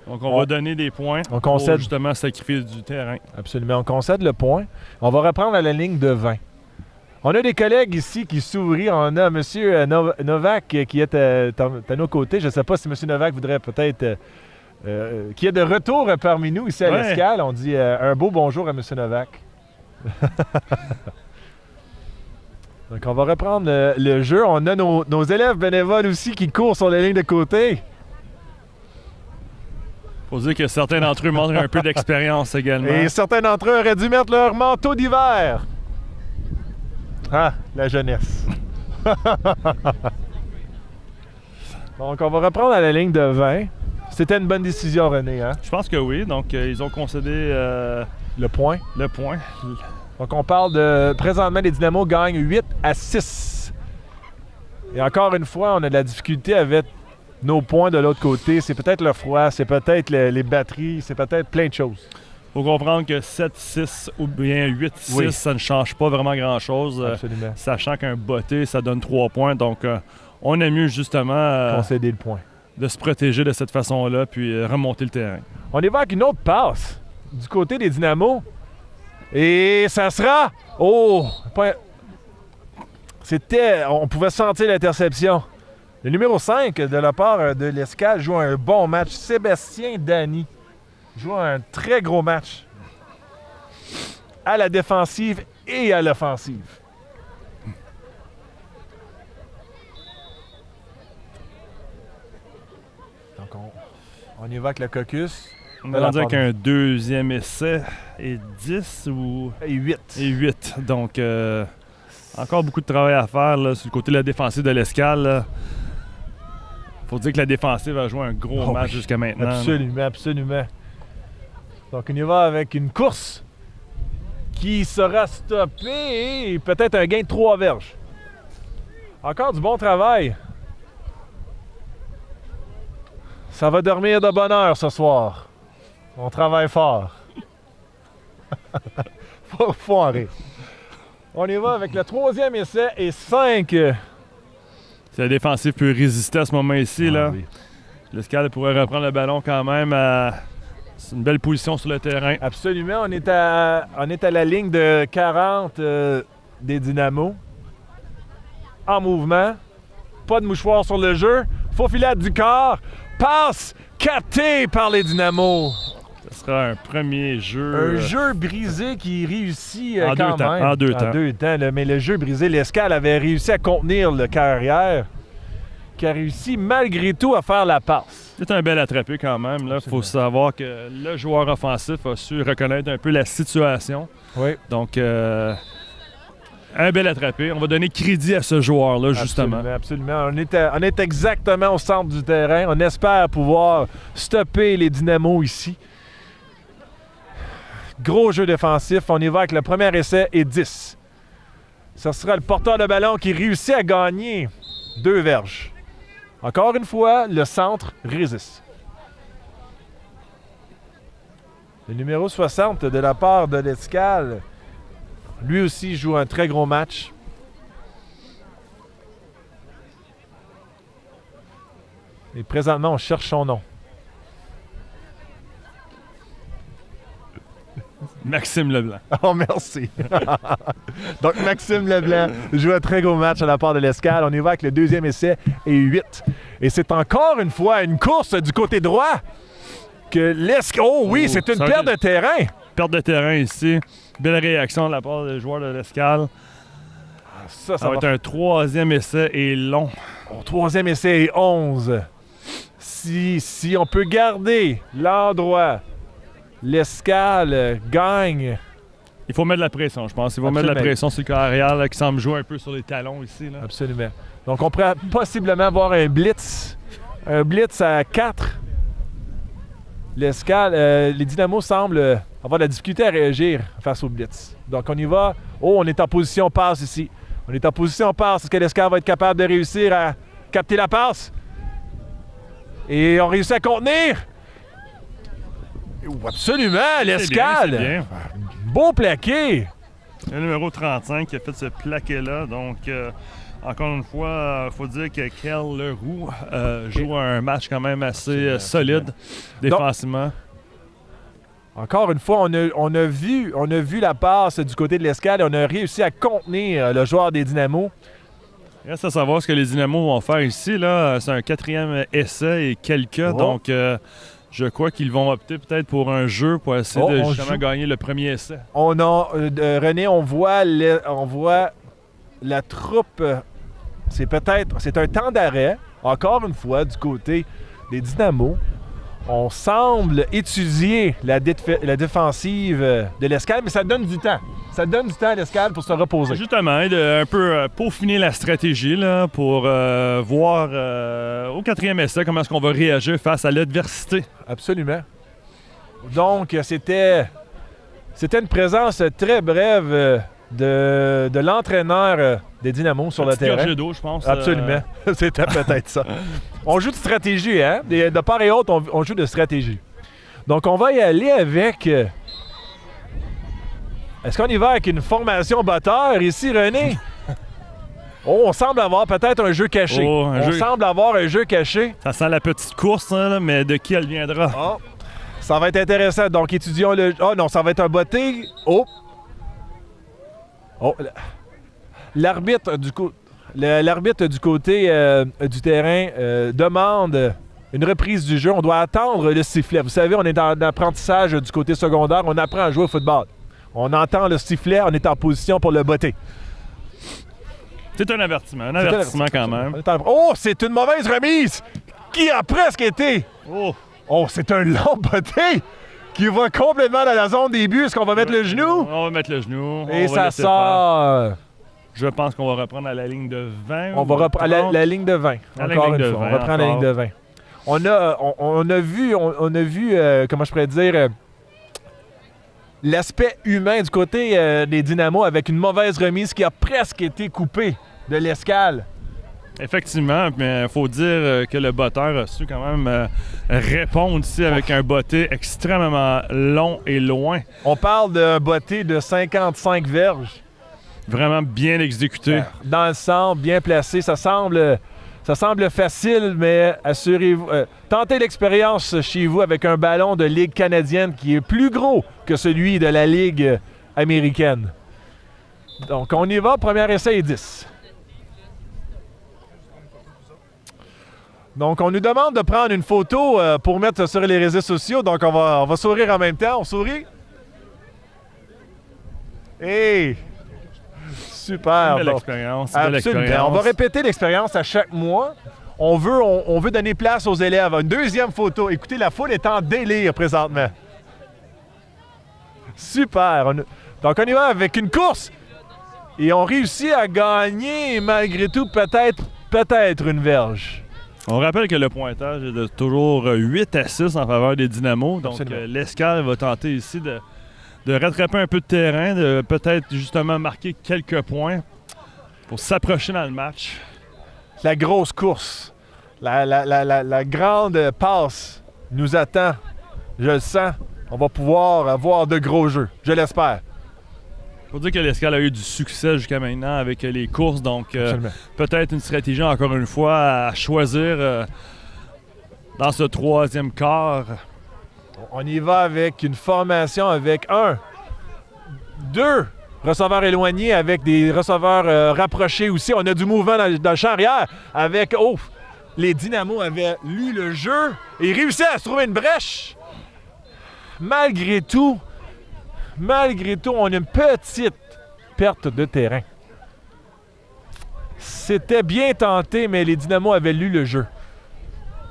Donc, on va donner des points pour justement sacrifier du terrain. Absolument. On concède le point. On va reprendre à la ligne de 20. On a des collègues ici qui sourient. On a M. Novak qui est à nos côtés. Je ne sais pas si M. Novak voudrait peut-être... qui est de retour parmi nous ici à l'Escale. On dit un beau bonjour à M. Novak. Donc, on va reprendre le jeu. On a nos élèves bénévoles aussi qui courent sur les lignes de côté. Faut dire que certains d'entre eux montrent un peu d'expérience également. Et certains d'entre eux auraient dû mettre leur manteau d'hiver. Ah, la jeunesse. Donc, on va reprendre à la ligne de 20. C'était une bonne décision, René, hein? Je pense que oui. Donc, ils ont concédé... le point. Le point. Donc, on parle de... Présentement, les Dynamos gagnent 8-6. Et encore une fois, on a de la difficulté avec nos points de l'autre côté. C'est peut-être le froid, c'est peut-être les batteries, c'est peut-être plein de choses. faut comprendre que 7-6 ou bien 8-6, Oui. ça ne change pas vraiment grand-chose. Absolument. Sachant qu'un botté, ça donne 3 points. Donc, on aime mieux justement Concéder le point. de se protéger de cette façon-là puis remonter le terrain. On évoque une autre passe du côté des Dynamos. Et ça sera... Oh! On pouvait sentir l'interception. Le numéro 5 de la part de l'Escale joue un bon match. Sébastien Dany joue un très gros match. À la défensive et à l'offensive. Donc on évoque le caucus. On va dire qu'un deuxième essai et 10 ou... Et 8. Et 8. Donc, encore beaucoup de travail à faire là, sur le côté de la défensive de l'Escale. Il faut dire que la défensive a joué un gros match jusqu'à maintenant. Absolument, absolument. Donc, on y va avec une course qui sera stoppée et peut-être un gain de 3 verges. Encore du bon travail. Ça va dormir de bonne heure ce soir. On travaille fort. Faut en rire. On y va avec le 3e essai et 5. Si la défensive peut résister à ce moment ici, là, Oui. l'Escale pourrait reprendre le ballon quand même. C'est une belle position sur le terrain. Absolument. On est à la ligne de 40 des Dynamos. En mouvement. Pas de mouchoir sur le jeu. Faux filet du corps. Passe captée par les Dynamos. Ce sera un premier jeu. Un jeu brisé qui réussit En quand deux temps, même. en deux temps. Là. Mais le jeu brisé, l'Escale avait réussi à contenir le carrière, qui a réussi malgré tout à faire la passe. C'est un bel attrapé quand même. Il faut savoir que le joueur offensif a su reconnaître un peu la situation. Oui. Donc, un bel attrapé. On va donner crédit à ce joueur-là, justement. Absolument. On est exactement au centre du terrain. On espère pouvoir stopper les Dynamos ici. Gros jeu défensif. On y va avec le premier essai et 10. Ce sera le porteur de ballon qui réussit à gagner 2 verges. Encore une fois, le centre résiste. Le numéro 60 de la part de l'Escale, lui aussi joue un très gros match. Et présentement, on cherche son nom. Maxime Leblanc. Oh, merci. Donc, Maxime Leblanc joue un très gros match à la part de l'Escale. On y va avec le 2e essai et 8. Et c'est encore une fois une course du côté droit que l'Escale... Oh oui, c'est une perte de terrain. Perte de terrain ici. Belle réaction de la part des joueurs de l'Escale. Ça va être un 3e essai et long. 3e essai et 11. Si on peut garder l'endroit... L'Escale gagne. Il faut mettre de la pression, je pense. Il faut mettre de la pression sur le carrière là, qui semble jouer un peu sur les talons ici. Là. Absolument. Donc, on pourrait possiblement avoir un blitz. Un blitz à 4. L'Escale, les Dynamos semblent avoir de la difficulté à réagir face au blitz. Donc, on y va. Oh, on est en position passe ici. On est en position passe. Est-ce que l'Escale va être capable de réussir à capter la passe? Et on réussit à contenir. Absolument, l'Escale. Beau plaqué. Le numéro 35 qui a fait ce plaqué-là. Donc, encore une fois, il faut dire que Kel Leroux joue un match quand même assez solide défensivement. Donc, encore une fois, on a vu la passe du côté de l'Escale et on a réussi à contenir le joueur des Dynamos. Il reste à savoir ce que les Dynamos vont faire ici. Là. C'est un 4e essai et quelques. Donc, je crois qu'ils vont opter peut-être pour un jeu pour essayer de justement gagner le premier essai. René, on voit la troupe. C'est un temps d'arrêt, encore une fois, du côté des Dynamos. On semble étudier la défensive de l'Escale, mais ça donne du temps. Ça donne du temps à l'Escale pour se reposer. Justement, un peu peaufiner la stratégie là, pour voir au 4e essai comment est-ce qu'on va réagir face à l'adversité. Absolument. Donc, c'était une présence très brève de l'entraîneur des Dynamos sur le terrain. Gorgée d'eau, je pense. Absolument. C'était peut-être ça. On joue de stratégie, hein? De part et autre, on joue de stratégie. Donc, on va y aller avec Est-ce qu'on y va avec une formation batteur ici, René? Oh, on semble avoir peut-être un jeu caché. Oh, on semble avoir un jeu caché. Ça sent la petite course, hein, là, mais de qui elle viendra? Oh, ça va être intéressant. Donc, étudions le... Oh non, ça va être un botté. Oh! Oh! L'arbitre du côté du terrain demande une reprise du jeu. On doit attendre le sifflet. Vous savez, on est dans l'apprentissage du côté secondaire. On apprend à jouer au football. On entend le sifflet, on est en position pour le botter. C'est un avertissement quand même. Oh, c'est une mauvaise remise qui a presque été. Oh, c'est un long botté qui va complètement dans la zone des buts. Est-ce qu'on va mettre le genou? On va mettre le genou. Et ça sort. Je pense qu'on va reprendre à la ligne de 20. On va reprendre la ligne de 20. Encore une fois. On va prendre la ligne de 20. On a vu, comment je pourrais dire, l'aspect humain du côté des Dynamos avec une mauvaise remise qui a presque été coupée de l'escale. Effectivement, mais il faut dire que le botteur a su quand même répondre ici avec un botté extrêmement long et loin. On parle d'un botté de 55 verges. Vraiment bien exécuté. Dans le centre, bien placé. Ça semble facile, mais assurez-vous. Tentez l'expérience chez vous avec un ballon de Ligue canadienne qui est plus gros que celui de la Ligue américaine. Donc, on y va. Premier essai et 10. Donc, on nous demande de prendre une photo pour mettre sur les réseaux sociaux. Donc, on va sourire en même temps. On sourit. Hey! Super. Belle expérience. Absolument. On va répéter l'expérience à chaque mois. On veut donner place aux élèves. Une deuxième photo. Écoutez, la foule est en délire présentement. Super. Donc, on y va avec une course. Et on réussit à gagner, malgré tout, peut-être une verge. On rappelle que le pointage est de toujours 8 à 6 en faveur des Dynamos. Donc, l'Escale va tenter ici de rattraper un peu de terrain, de peut-être justement marquer quelques points pour s'approcher dans le match. La grosse course, la grande passe nous attend. Je le sens. On va pouvoir avoir de gros jeux. Je l'espère. Il faut dire que l'Escale a eu du succès jusqu'à maintenant avec les courses. Donc, peut-être une stratégie, encore une fois, à choisir dans ce troisième quart. On y va avec une formation avec 2 receveurs éloignés avec des receveurs rapprochés aussi. On a du mouvement dans le champ arrière avec... Oh! Les Dynamos avaient lu le jeu et réussi à se trouver une brèche. Malgré tout, on a une petite perte de terrain. C'était bien tenté, mais les Dynamos avaient lu le jeu.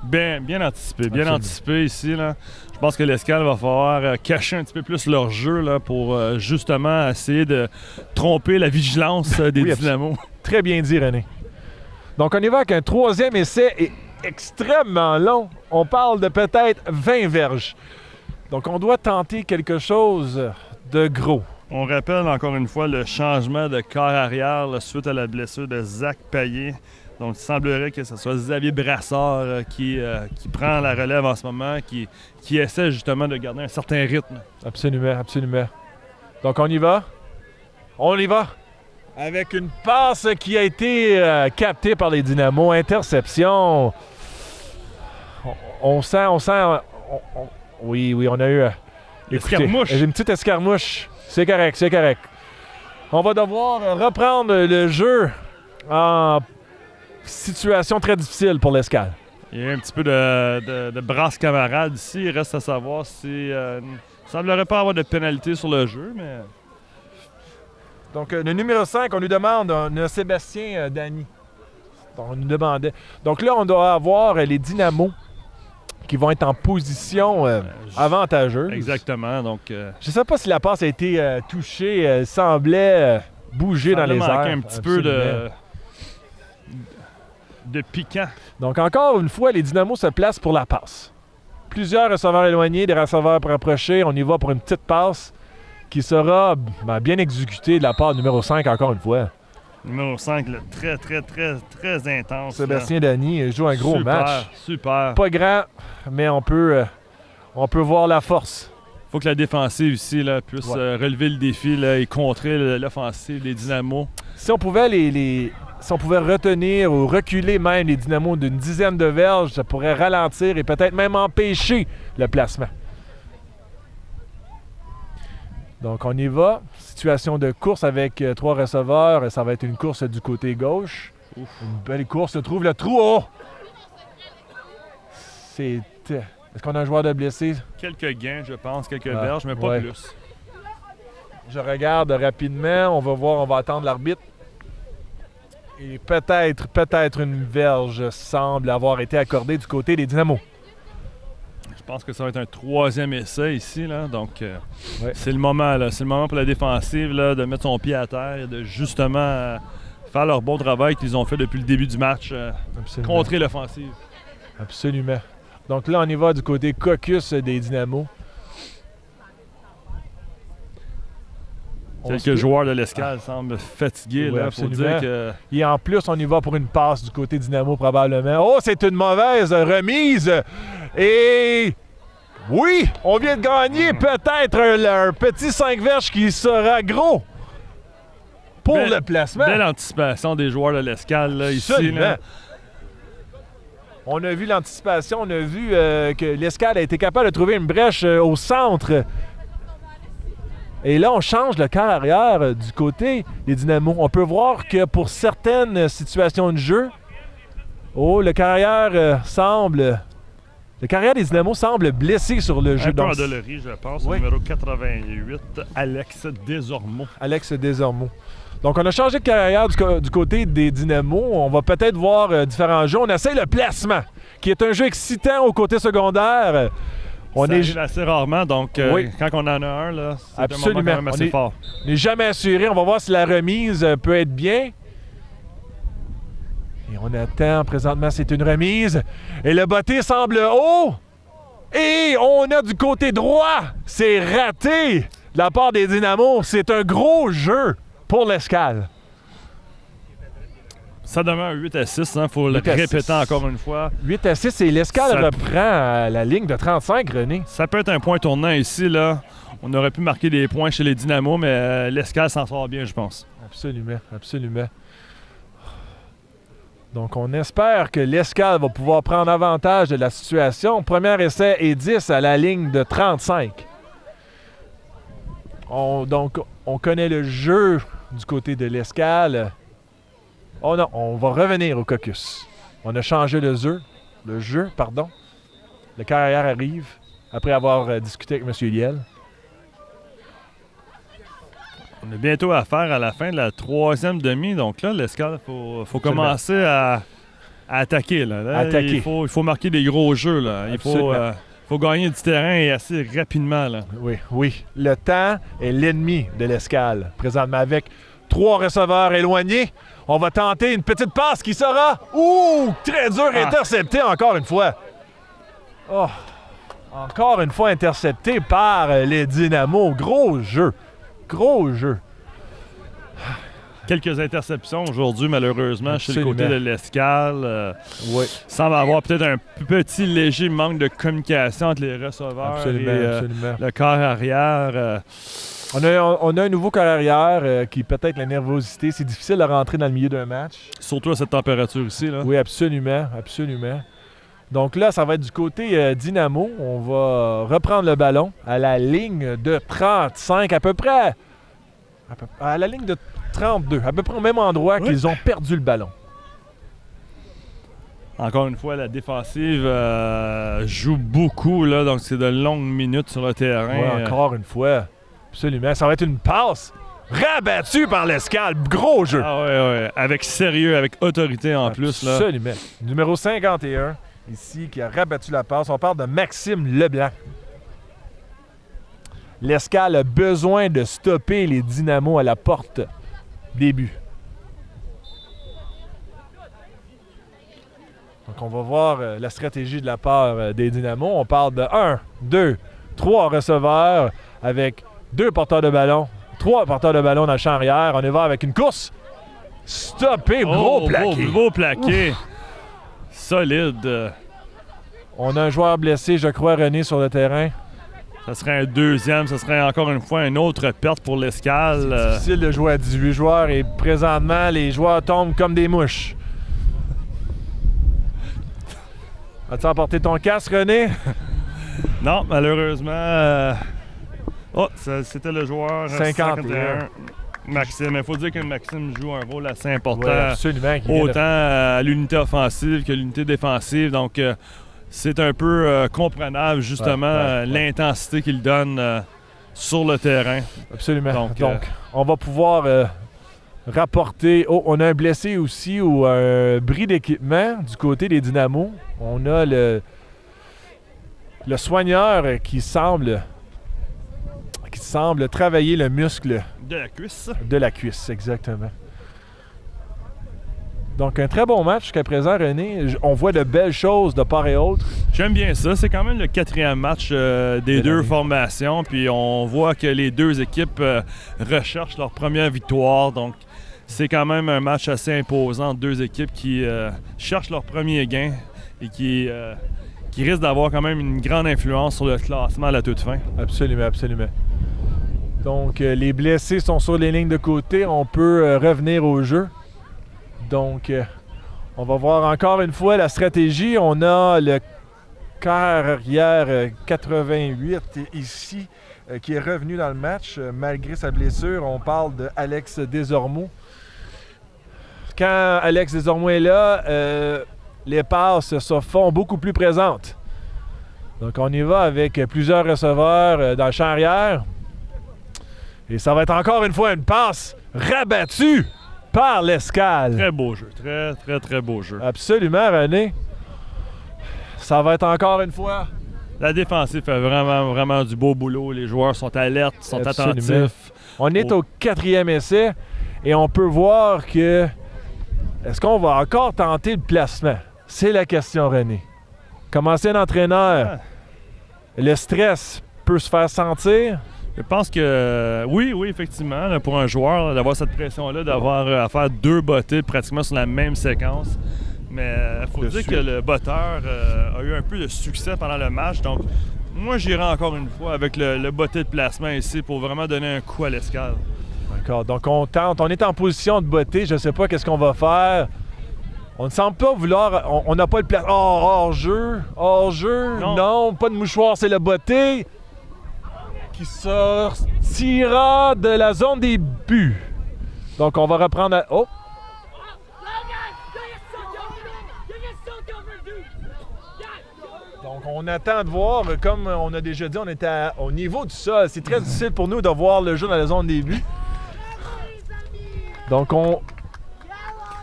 Bien anticipé ici. Là. Je pense que l'Escale va falloir cacher un petit peu plus leur jeu là, pour justement essayer de tromper la vigilance des Dynamos. Très bien dit, René. Donc, on y va avec un troisième essai extrêmement long. On parle de peut-être 20 verges. Donc, on doit tenter quelque chose de gros. On rappelle encore une fois le changement de quart arrière là, suite à la blessure de Zach Payet. Donc, il semblerait que ce soit Xavier Brassard qui prend la relève en ce moment, qui essaie justement de garder un certain rythme. Absolument. Donc, on y va. On y va. Avec une passe qui a été captée par les Dynamos. Interception. On sent... Oui, on a eu... Escarmouche. Une petite escarmouche. C'est correct. On va devoir reprendre le jeu en situation très difficile pour l'Escale. Il y a un petit peu de brasse camarade ici. Il reste à savoir si... il ne semblerait pas avoir de pénalité sur le jeu, mais... Donc, le numéro 5, on nous demande, on a Sébastien Dany. On nous demandait. Donc là, on doit avoir les Dynamos qui vont être en position avantageuse. Exactement. Donc, je ne sais pas si la passe a été touchée. Elle semblait bouger dans les airs. Un petit peu de piquant. Donc, encore une fois, les Dynamos se placent pour la passe. Plusieurs receveurs éloignés, des receveurs rapprochés. On y va pour une petite passe qui sera bien exécutée de la part du numéro 5, encore une fois. Numéro 5, là, très intense. Sébastien Dany joue un gros match. Super. Pas grand, mais on peut voir la force. faut que la défensive ici là, puisse relever le défi là, et contrer l'offensive des Dynamos. Si on pouvait si on pouvait retenir ou reculer même les Dynamos d'une dizaine de verges, ça pourrait ralentir et peut-être même empêcher le placement. Donc on y va. Situation de course avec 3 receveurs. Ça va être une course du côté gauche. Ouf. Une belle course. Trouve le trou. Oh! Est-ce qu'on a un joueur de blessé? Quelques gains, je pense. Quelques verges, mais pas plus. Je regarde rapidement. On va voir. On va attendre l'arbitre. Et peut-être une verge semble avoir été accordée du côté des Dynamos. Je pense que ça va être un 3e essai ici, là. Donc, c'est le moment, là. C'est le moment pour la défensive, là, de mettre son pied à terre et de justement faire leur bon travail qu'ils ont fait depuis le début du match, contrer l'offensive. Absolument. Donc là, on y va du côté caucus des Dynamos. Quelques joueurs de l'Escale semblent fatigués. Il faut dire que... Et en plus, on y va pour une passe du côté Dynamo probablement. Oh, c'est une mauvaise remise. Et oui, on vient de gagner peut-être un petit 5 verges qui sera gros pour le placement. Belle anticipation des joueurs de l'Escale là, ici. Là. On a vu l'anticipation, on a vu que l'Escale a été capable de trouver une brèche au centre. Et là, on change le quart arrière du côté des Dynamos. On peut voir que pour certaines situations de jeu, le quart arrière le carrière des Dynamos semble blessé sur le jeu. Un peu en dolorie, je pense, au numéro 88, Alex Desormeaux. Alex Desormeaux. Donc, on a changé de carrière du côté des Dynamos. On va peut-être voir différents jeux. On essaie le placement, qui est un jeu excitant au côté secondaire. Ça arrive assez rarement, donc quand on en a un, là, c'est un moment quand même assez fort. On n'est jamais assuré. On va voir si la remise peut être bien. Et on attend. Présentement, c'est une remise. Et le botté semble haut. Et on a du côté droit. C'est raté de la part des Dynamos. C'est un gros jeu pour l'Escale. Ça demeure 8-6, il faut le répéter encore une fois. 8-6 et l'Escale reprend la ligne de 35, René. Ça peut être un point tournant ici, là. On aurait pu marquer des points chez les Dynamos, mais l'Escale s'en sort bien, je pense. Absolument, absolument. Donc, on espère que l'Escale va pouvoir prendre avantage de la situation. Premier essai et 10 à la ligne de 35. Donc, on connaît le jeu du côté de l'Escale. Oh non, on va revenir au caucus. On a changé le jeu. Le carrière arrive après avoir discuté avec M. Liel. On a bientôt affaire à la fin de la 3e demi. Donc là, l'Escale, il faut commencer à attaquer. Là, il faut marquer des gros jeux. Là. Il faut gagner du terrain et assez rapidement. Là. Oui. Le temps est l'ennemi de l'Escale. Présentement, avec 3 receveurs éloignés, on va tenter une petite passe qui sera très dur, interceptée encore une fois. Oh, encore une fois interceptée par les Dynamos. Gros jeu. Quelques interceptions aujourd'hui, malheureusement, chez le côté de l'Escale. Semble avoir peut-être un petit léger manque de communication entre les receveurs et le quart arrière. On a un nouveau quart arrière qui peut-être la nervosité. C'est difficile de rentrer dans le milieu d'un match. Surtout à cette température ici. Là. Oui, absolument. Donc là, ça va être du côté Dynamo. On va reprendre le ballon à la ligne de 35, à peu près à la ligne de 32, à peu près au même endroit qu'ils ont perdu le ballon. Encore une fois, la défensive joue beaucoup, là, donc c'est de longues minutes sur le terrain. Oui, encore une fois. Absolument. Ça va être une passe rabattue par l'Escale. Gros jeu. Ah oui. Avec sérieux, avec autorité en plus. Là. Absolument. Numéro 51, ici, qui a rabattu la passe. On parle de Maxime Leblanc. L'Escale a besoin de stopper les Dynamos à la porte des buts. Donc, on va voir la stratégie de la part des Dynamos. On parle de 1, 2, 3 receveurs avec 2 porteurs de ballon, 3 porteurs de ballon dans le champ arrière. On y va avec une course. Stoppé, gros plaqué. Beau plaqué. Solide. On a un joueur blessé, je crois, René, sur le terrain. Ça serait un deuxième, ça serait encore une fois une autre perte pour l'Escale. C'est difficile de jouer à 18 joueurs et présentement, les joueurs tombent comme des mouches. As-tu emporté ton casque, René? Non, malheureusement. C'était le joueur 51. Maxime. Il faut dire que Maxime joue un rôle assez important. Oui, absolument. Autant à l'unité offensive que l'unité défensive. Donc, c'est un peu comprenable, justement, l'intensité qu'il donne sur le terrain. Absolument. Donc, on va pouvoir rapporter... Oh, on a un blessé aussi ou un bris d'équipement du côté des Dynamos. On a le soigneur qui semble travailler le muscle de la cuisse. De la cuisse, exactement. Donc, un très bon match jusqu'à présent, René. On voit de belles choses de part et autre. J'aime bien ça. C'est quand même le 4e match des deux formations. Puis on voit que les deux équipes recherchent leur première victoire. Donc, c'est quand même un match assez imposant. Deux équipes qui cherchent leur premier gain et qui risquent d'avoir quand même une grande influence sur le classement à la toute fin. Absolument, absolument. Donc, les blessés sont sur les lignes de côté. On peut revenir au jeu. Donc, on va voir encore une fois la stratégie. On a le quart arrière 88 ici qui est revenu dans le match malgré sa blessure. On parle de Alex Desormeaux. Quand Alex Desormeaux est là, les passes se font beaucoup plus présentes. Donc, on y va avec plusieurs receveurs dans le champ arrière. Et ça va être encore une fois une passe rabattue par l'Escale. Très beau jeu. Très, très, très beau jeu. Absolument, René. Ça va être encore une fois. La défensive fait vraiment, vraiment du beau boulot. Les joueurs sont alertes, sont attentifs. On est au 4e essai et on peut voir que... Est-ce qu'on va encore tenter le placement? C'est la question, René. Comme ancien entraîneur, le stress peut se faire sentir? Je pense que oui, effectivement, là, pour un joueur, d'avoir cette pression-là, d'avoir à faire 2 bottées pratiquement sur la même séquence. Mais il faut dire que le botteur a eu un peu de succès pendant le match. Donc, moi, j'irai encore une fois avec le botté de placement ici pour vraiment donner un coup à l'Escale. D'accord. Donc, on tente. On est en position de botter. Je ne sais pas qu'est-ce qu'on va faire. On ne semble pas vouloir... On n'a pas le placement. Oh, hors-jeu. Hors-jeu. Non, pas de mouchoir, c'est le botté qui sortira de la zone des buts. Donc, on va reprendre... Oh! Donc, on attend de voir. Comme on a déjà dit, on était au niveau du sol. C'est très difficile pour nous de voir le jeu dans la zone des buts. Donc,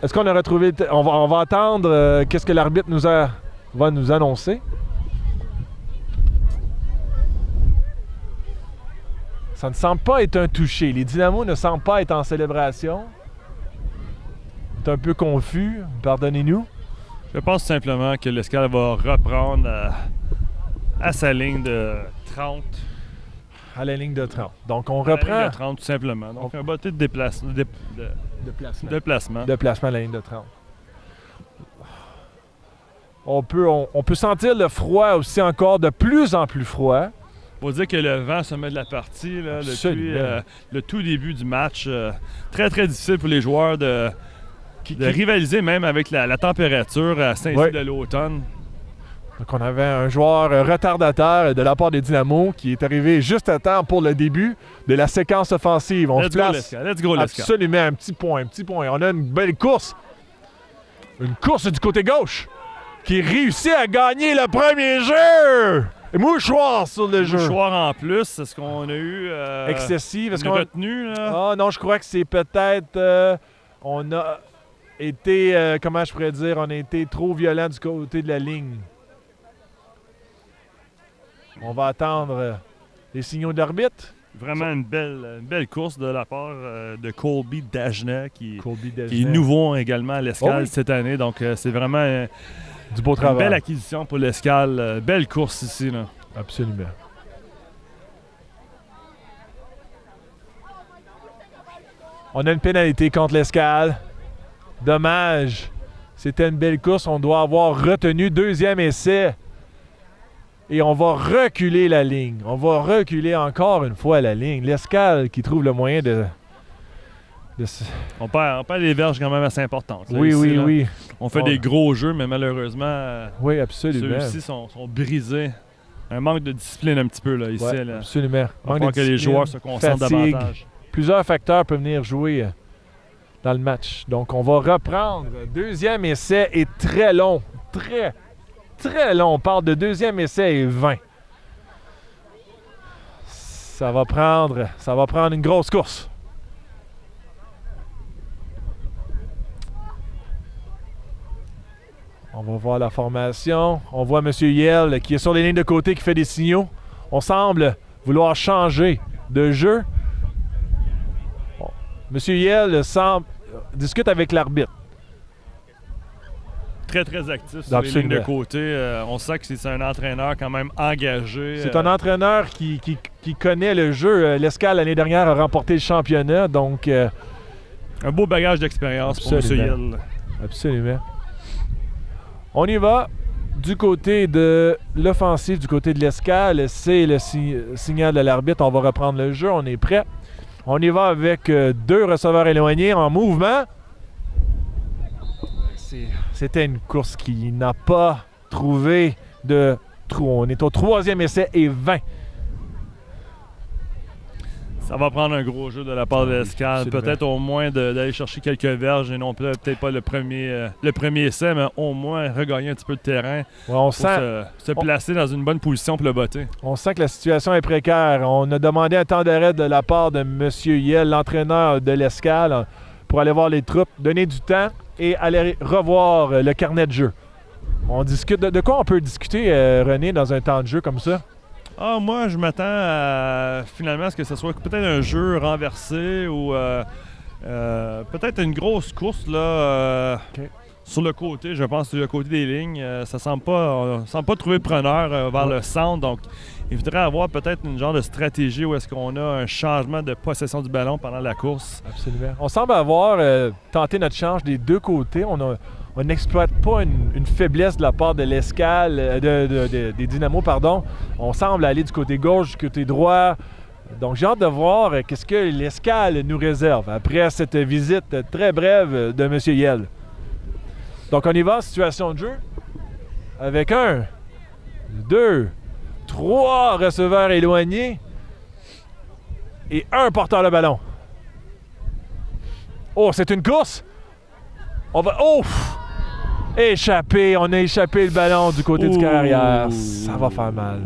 est-ce qu'on a retrouvé... On va attendre qu'est-ce que l'arbitre va nous annoncer. Ça ne semble pas être un touché. Les Dynamos ne semblent pas être en célébration. C'est un peu confus. Pardonnez-nous. Je pense simplement que l'Escale va reprendre à sa ligne de 30. À la ligne de 30. Donc, on reprend... À la ligne de 30, tout simplement. Donc, un botté de déplacement. De placement. De placement à la ligne de 30. On peut sentir le froid aussi encore de plus en plus froid. Il faut dire que le vent se met de la partie là, depuis le tout début du match. Très, très difficile pour les joueurs de rivaliser même avec la température à Saint-Louis de l'automne. Donc, on avait un joueur retardateur de la part des Dynamos qui est arrivé juste à temps pour le début de la séquence offensive. On se place. Let's go, l'Escale. Absolument, un petit point. On a une belle course. Une course du côté gauche qui réussit à gagner le premier jeu. Et mouchoir sur le jeu. Mouchoir en plus, est-ce qu'on a eu excessive, est-ce une qu'on retenue? Là? Ah non, je crois que c'est peut-être... on a été, comment je pourrais dire, on a été trop violent du côté de la ligne. On va attendre les signaux d'arbitre. Vraiment une belle course de la part de Colby Dagenet, qui est nouveau également à l'Escale cette année. Donc, c'est vraiment du beau travail. Une belle acquisition pour l'Escale. Belle course ici. Là. Absolument. On a une pénalité contre l'Escale. Dommage. C'était une belle course. On doit avoir retenu 2e essai. Et on va reculer la ligne. On va reculer encore une fois la ligne. L'Escale qui trouve le moyen de On perd des verges quand même assez importantes. Là, oui, ici, oui, là. oui. On fait des gros jeux, mais malheureusement, oui, absolument. ceux-ci sont brisés. Un manque de discipline un petit peu là, ici. Ouais, Là. absolument. Il va falloir que les joueurs se concentrent fatigue. davantage. Plusieurs facteurs peuvent venir jouer dans le match. Donc, on va reprendre. Deuxième essai est très long. Très, très long. On parle de deuxième essai et 20. Ça va prendre une grosse course. On va voir la formation. On voit M. Yell qui est sur les lignes de côté qui fait des signaux. On semble vouloir changer de jeu. Bon. M. Yell discute avec l'arbitre. Très, très actif sur les lignes de côté. On sent que c'est un entraîneur quand même engagé. C'est un entraîneur qui connaît le jeu. L'Escale, l'année dernière, a remporté le championnat. Donc, un beau bagage d'expérience pour M. Yell. Absolument. On y va. Du côté de l'offensive, du côté de l'Escale, c'est le signal de l'arbitre. On va reprendre le jeu. On est prêt. On y va avec 2 receveurs éloignés en mouvement. C'était une course qui n'a pas trouvé de trou. On est au 3e essai et 20. Ça va prendre un gros jeu de la part de l'Escale. Peut-être au moins d'aller chercher quelques verges et non peut-être pas le premier essai, mais au moins regagner un petit peu de terrain pour se placer dans une bonne position pour le botter. On sent que la situation est précaire. On a demandé un temps d'arrêt de la part de M. Yell, l'entraîneur de l'Escale, pour aller voir les troupes, donner du temps et aller revoir le carnet de jeu. On discute. De quoi on peut discuter, René, dans un temps de jeu comme ça? Moi, je m'attends finalement à ce que ce soit peut-être un jeu renversé ou peut-être une grosse course là, sur le côté, je pense, sur le côté des lignes. Ça semble pas trouver preneur vers le centre. Donc, il faudrait avoir peut-être une genre de stratégie où est-ce qu'on a un changement de possession du ballon pendant la course. Absolument. On semble avoir tenté notre chance des deux côtés. On n'exploite pas une faiblesse de la part de l'Escale, des Dynamos, pardon. On semble aller du côté gauche, du côté droit. Donc, j'ai hâte de voir qu'est-ce que l'Escale nous réserve après cette visite très brève de M. Yell. Donc, on y va, situation de jeu, avec 1, 2, 3 receveurs éloignés et 1 porteur de ballon. Oh, c'est une course! On va... Oh! Échappé! On a échappé le ballon du côté du quart arrière. Ça va faire mal.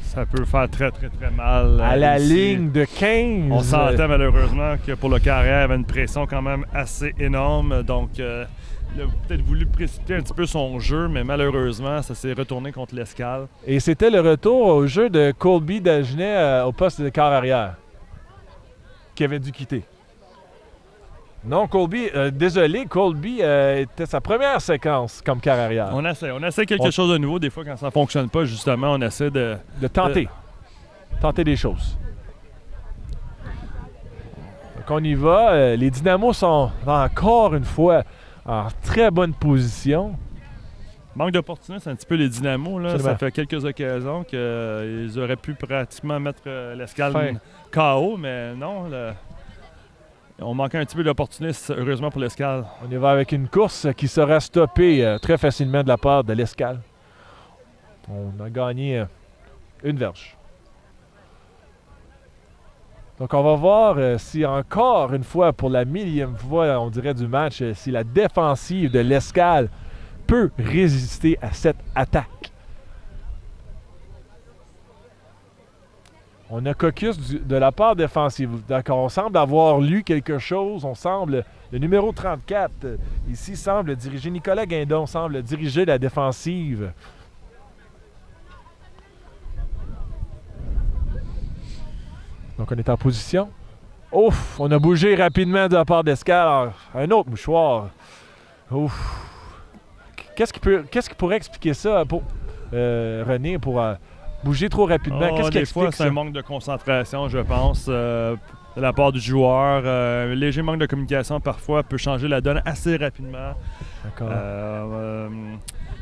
Ça peut faire très, très, très mal. À la ligne de 15. On sentait malheureusement que pour le carrière, il y avait une pression quand même assez énorme. Donc, il a peut-être voulu précipiter un petit peu son jeu, mais malheureusement, ça s'est retourné contre l'Escale. Et c'était le retour au jeu de Colby Dagenet au poste de quart arrière, qui avait dû quitter. Non, Colby, désolé, Colby était sa première séquence comme quart arrière. On essaie quelque chose de nouveau. Des fois, quand ça ne fonctionne pas, justement, on essaie de tenter. Tenter des choses. Donc, on y va. Les Dynamos sont encore une fois en très bonne position. Manque d'opportunité, un petit peu les Dynamos. Là. Absolument. Ça fait quelques occasions qu'ils auraient pu pratiquement mettre l'Escale KO, mais non. On manquait un petit peu d'opportunité, heureusement pour l'Escale. On y va avec une course qui sera stoppée très facilement de la part de l'Escale. On a gagné une verge. Donc, on va voir si encore une fois, pour la 1000e fois, on dirait, du match, si la défensive de l'Escale peut résister à cette attaque. On a caucus de la part défensive. D'accord, on semble avoir lu quelque chose. On semble, le numéro 34, ici, semble diriger, Nicolas Guindon semble diriger la défensive. Donc, on est en position. Ouf, on a bougé rapidement de la part d'Escale. Un autre mouchoir. Ouf. Qu'est-ce qui pourrait expliquer ça, René, pour... bouger trop rapidement? Qu'est-ce qui explique fois, c'est un manque de concentration, je pense, de la part du joueur. Un léger manque de communication, parfois, peut changer la donne assez rapidement. D'accord.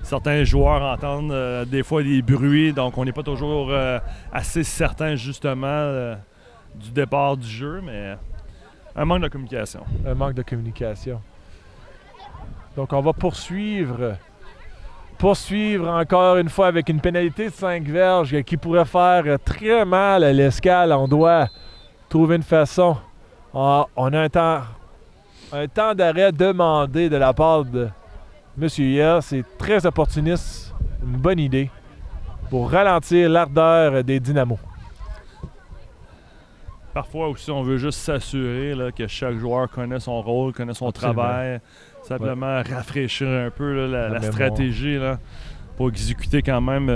certains joueurs entendent des fois des bruits, donc on n'est pas toujours assez certain justement du départ du jeu, mais un manque de communication. Un manque de communication. Donc on va poursuivre encore une fois avec une pénalité de 5 verges qui pourrait faire très mal à l'Escale. On doit trouver une façon. On a un temps d'arrêt demandé de la part de M. Hier. C'est très opportuniste, une bonne idée pour ralentir l'ardeur des Dynamos. Parfois aussi, on veut juste s'assurer là, que chaque joueur connaît son rôle, connaît son travail. Simplement rafraîchir un peu là, la stratégie là, pour exécuter quand même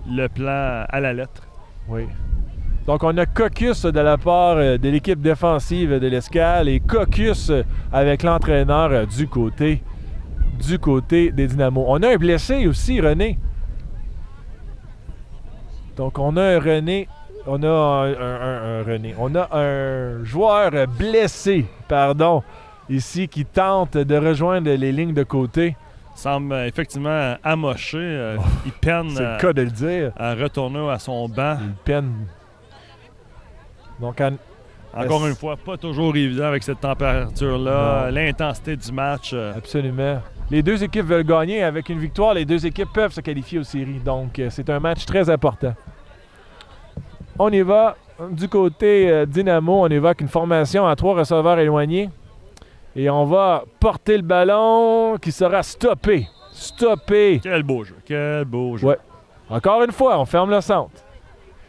le plan à la lettre. Oui. Donc, on a caucus de la part de l'équipe défensive de l'Escale et caucus avec l'entraîneur du côté des Dynamos. On a un blessé aussi, René. Donc, on a un René. On a un joueur blessé, ici qui tente de rejoindre les lignes de côté. Il semble effectivement amoché. Il peine c'est le cas de le dire. À retourner à son banc. Il peine. Donc, encore une fois, pas toujours évident avec cette température-là, l'intensité du match. Absolument. Les deux équipes veulent gagner. Avec une victoire, les deux équipes peuvent se qualifier aux séries. Donc, c'est un match très important. On y va du côté Dynamo. On y va avec une formation à 3 receveurs éloignés. Et on va porter le ballon qui sera stoppé. Stoppé. Quel beau jeu. Quel beau jeu. Ouais. Encore une fois, on ferme le centre.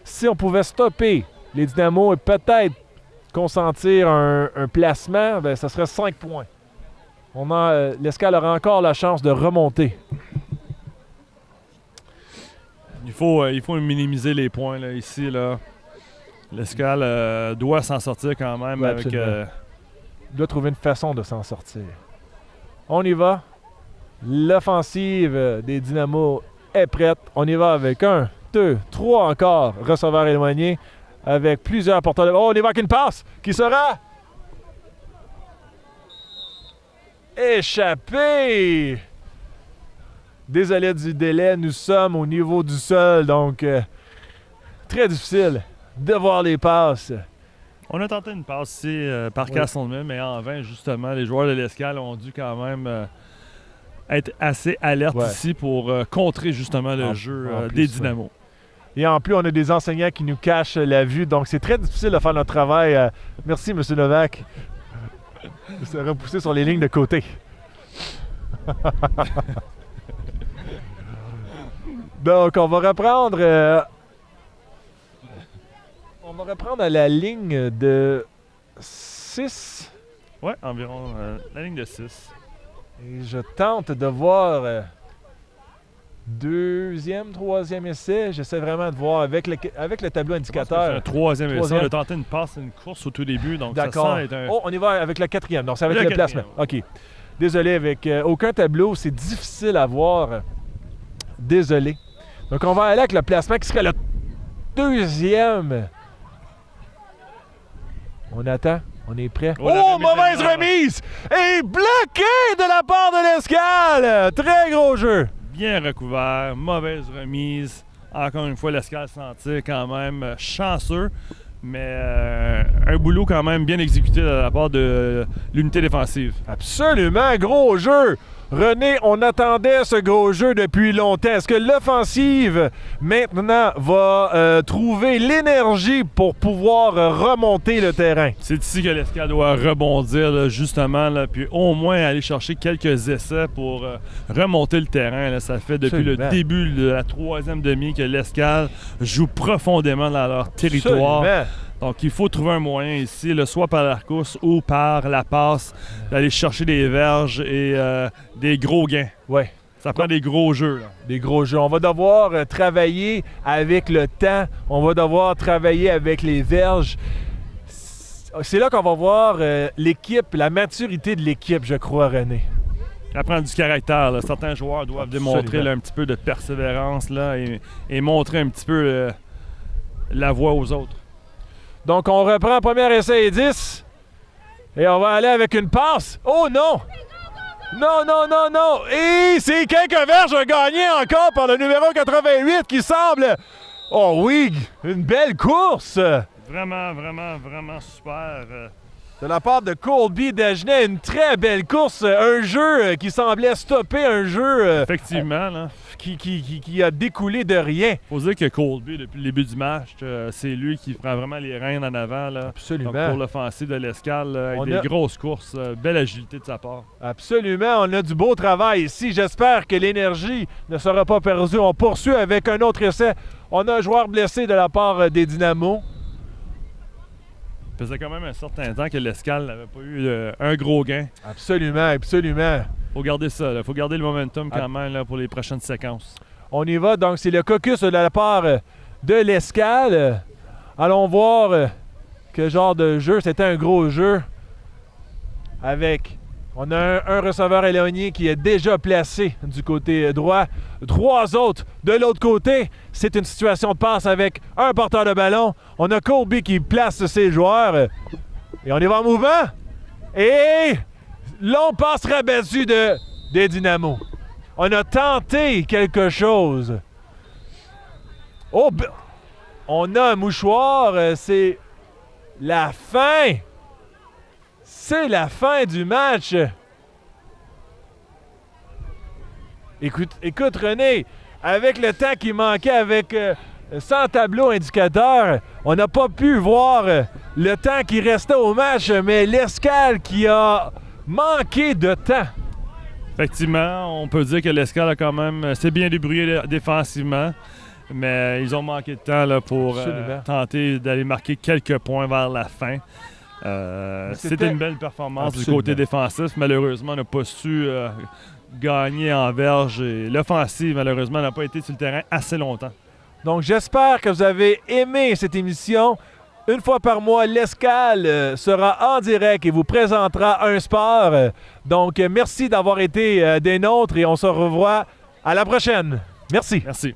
Si on pouvait stopper les Dynamos et peut-être consentir un placement, ben, ça serait 5 points. L'Escale aura encore la chance de remonter. Il faut minimiser les points là, ici. Là. L'Escale doit s'en sortir quand même. Ouais, il doit trouver une façon de s'en sortir. On y va. L'offensive des Dynamos est prête. On y va avec 1, 2, 3 encore receveurs éloignés avec plusieurs porteurs de... Oh, on y va avec une passe qui sera... échappée! Désolé du délai, nous sommes au niveau du sol, donc très difficile de voir les passes. On a tenté une passe ici par Castlemaine, mais en vain, justement. Les joueurs de l'Escale ont dû quand même être assez alertes ici pour contrer justement le jeu des Dynamos. Et en plus, on a des enseignants qui nous cachent la vue, donc c'est très difficile de faire notre travail. Merci, M. Novak, de se repousser sur les lignes de côté. Donc, on va reprendre... on va reprendre à la ligne de 6. Oui, environ la ligne de 6. Et je tente de voir deuxième, troisième essai. J'essaie vraiment de voir avec le tableau indicateur. C'est un troisième essai. On a tenté une passe, une course au tout début. Donc d'accord. Ça semble être Oh, on y va avec la quatrième. Donc, c'est avec le placement. OK. Désolé, avec aucun tableau, c'est difficile à voir. Désolé. Donc, on va aller avec le placement qui serait le deuxième. On attend. On est prêt. Oh, mauvaise remise! Et bloqué de la part de l'Escale! Très gros jeu. Bien recouvert, mauvaise remise. Encore une fois, l'Escale sentit quand même chanceux, mais un boulot quand même bien exécuté de la part de l'unité défensive. Absolument, gros jeu! René, on attendait ce gros jeu depuis longtemps. Est-ce que l'offensive, maintenant, va trouver l'énergie pour pouvoir remonter le terrain? C'est ici que l'Escale doit rebondir, là, justement, là, puis au moins aller chercher quelques essais pour remonter le terrain. Là. Ça fait depuis le début de la troisième demi que l'Escale joue profondément dans leur territoire. Absolument. Donc, il faut trouver un moyen ici, là, soit par la course ou par la passe, d'aller chercher des verges et des gros gains. Oui. Ça prend des gros jeux. Là. Des gros jeux. On va devoir travailler avec le temps. On va devoir travailler avec les verges. C'est là qu'on va voir l'équipe, la maturité de l'équipe, je crois, René. Ça prend du caractère. Là. Certains joueurs doivent démontrer là, un petit peu de persévérance là, et montrer un petit peu la voie aux autres. Donc, on reprend premier essai et 10. Et on va aller avec une passe. Oh non! Non, non, non, non! Et c'est Quinckeverge a gagné encore par le numéro 88 qui semble... Oh oui, une belle course! Vraiment, vraiment, vraiment super. De la part de Colby Dagenet, une très belle course. Un jeu qui semblait stopper un jeu Effectivement, là. qui a découlé de rien. Faut dire que Colby, depuis le début du match, c'est lui qui prend vraiment les rênes en avant. Là. Absolument. Donc, pour l'offensive de l'Escale, avec On des a- grosses courses, belle agilité de sa part. Absolument, on a du beau travail ici. J'espère que l'énergie ne sera pas perdue. On poursuit avec un autre essai. On a un joueur blessé de la part des Dynamos. Ça faisait quand même un certain temps que l'Escale n'avait pas eu un gros gain. Absolument, absolument. Faut garder ça, il faut garder le momentum quand même là, pour les prochaines séquences. On y va, donc c'est le caucus de la part de l'Escale. Allons voir quel genre de jeu. C'était un gros jeu. On a un receveur éloigné qui est déjà placé du côté droit. 3 autres de l'autre côté. C'est une situation de passe avec un porteur de ballon. On a Colby qui place ses joueurs. Et on y va en mouvement. Et long passe rabattu des Dynamos. On a tenté quelque chose. Oh, on a un mouchoir. C'est la fin. C'est la fin du match. Écoute René, avec le temps qui manquait, avec sans tableau indicateur, on n'a pas pu voir le temps qui restait au match, mais l'Escale qui a manqué de temps. Effectivement, on peut dire que l'Escale a quand même s'est bien débrouillé défensivement, mais ils ont manqué de temps là, pour tenter d'aller marquer quelques points vers la fin. C'était une belle performance du côté défensif. Malheureusement, on n'a pas su gagner en verge. Et l'offensive, malheureusement, n'a pas été sur le terrain assez longtemps. Donc, j'espère que vous avez aimé cette émission. Une fois par mois, l'Escale sera en direct et vous présentera un sport. Donc, merci d'avoir été des nôtres et on se revoit à la prochaine. Merci. Merci.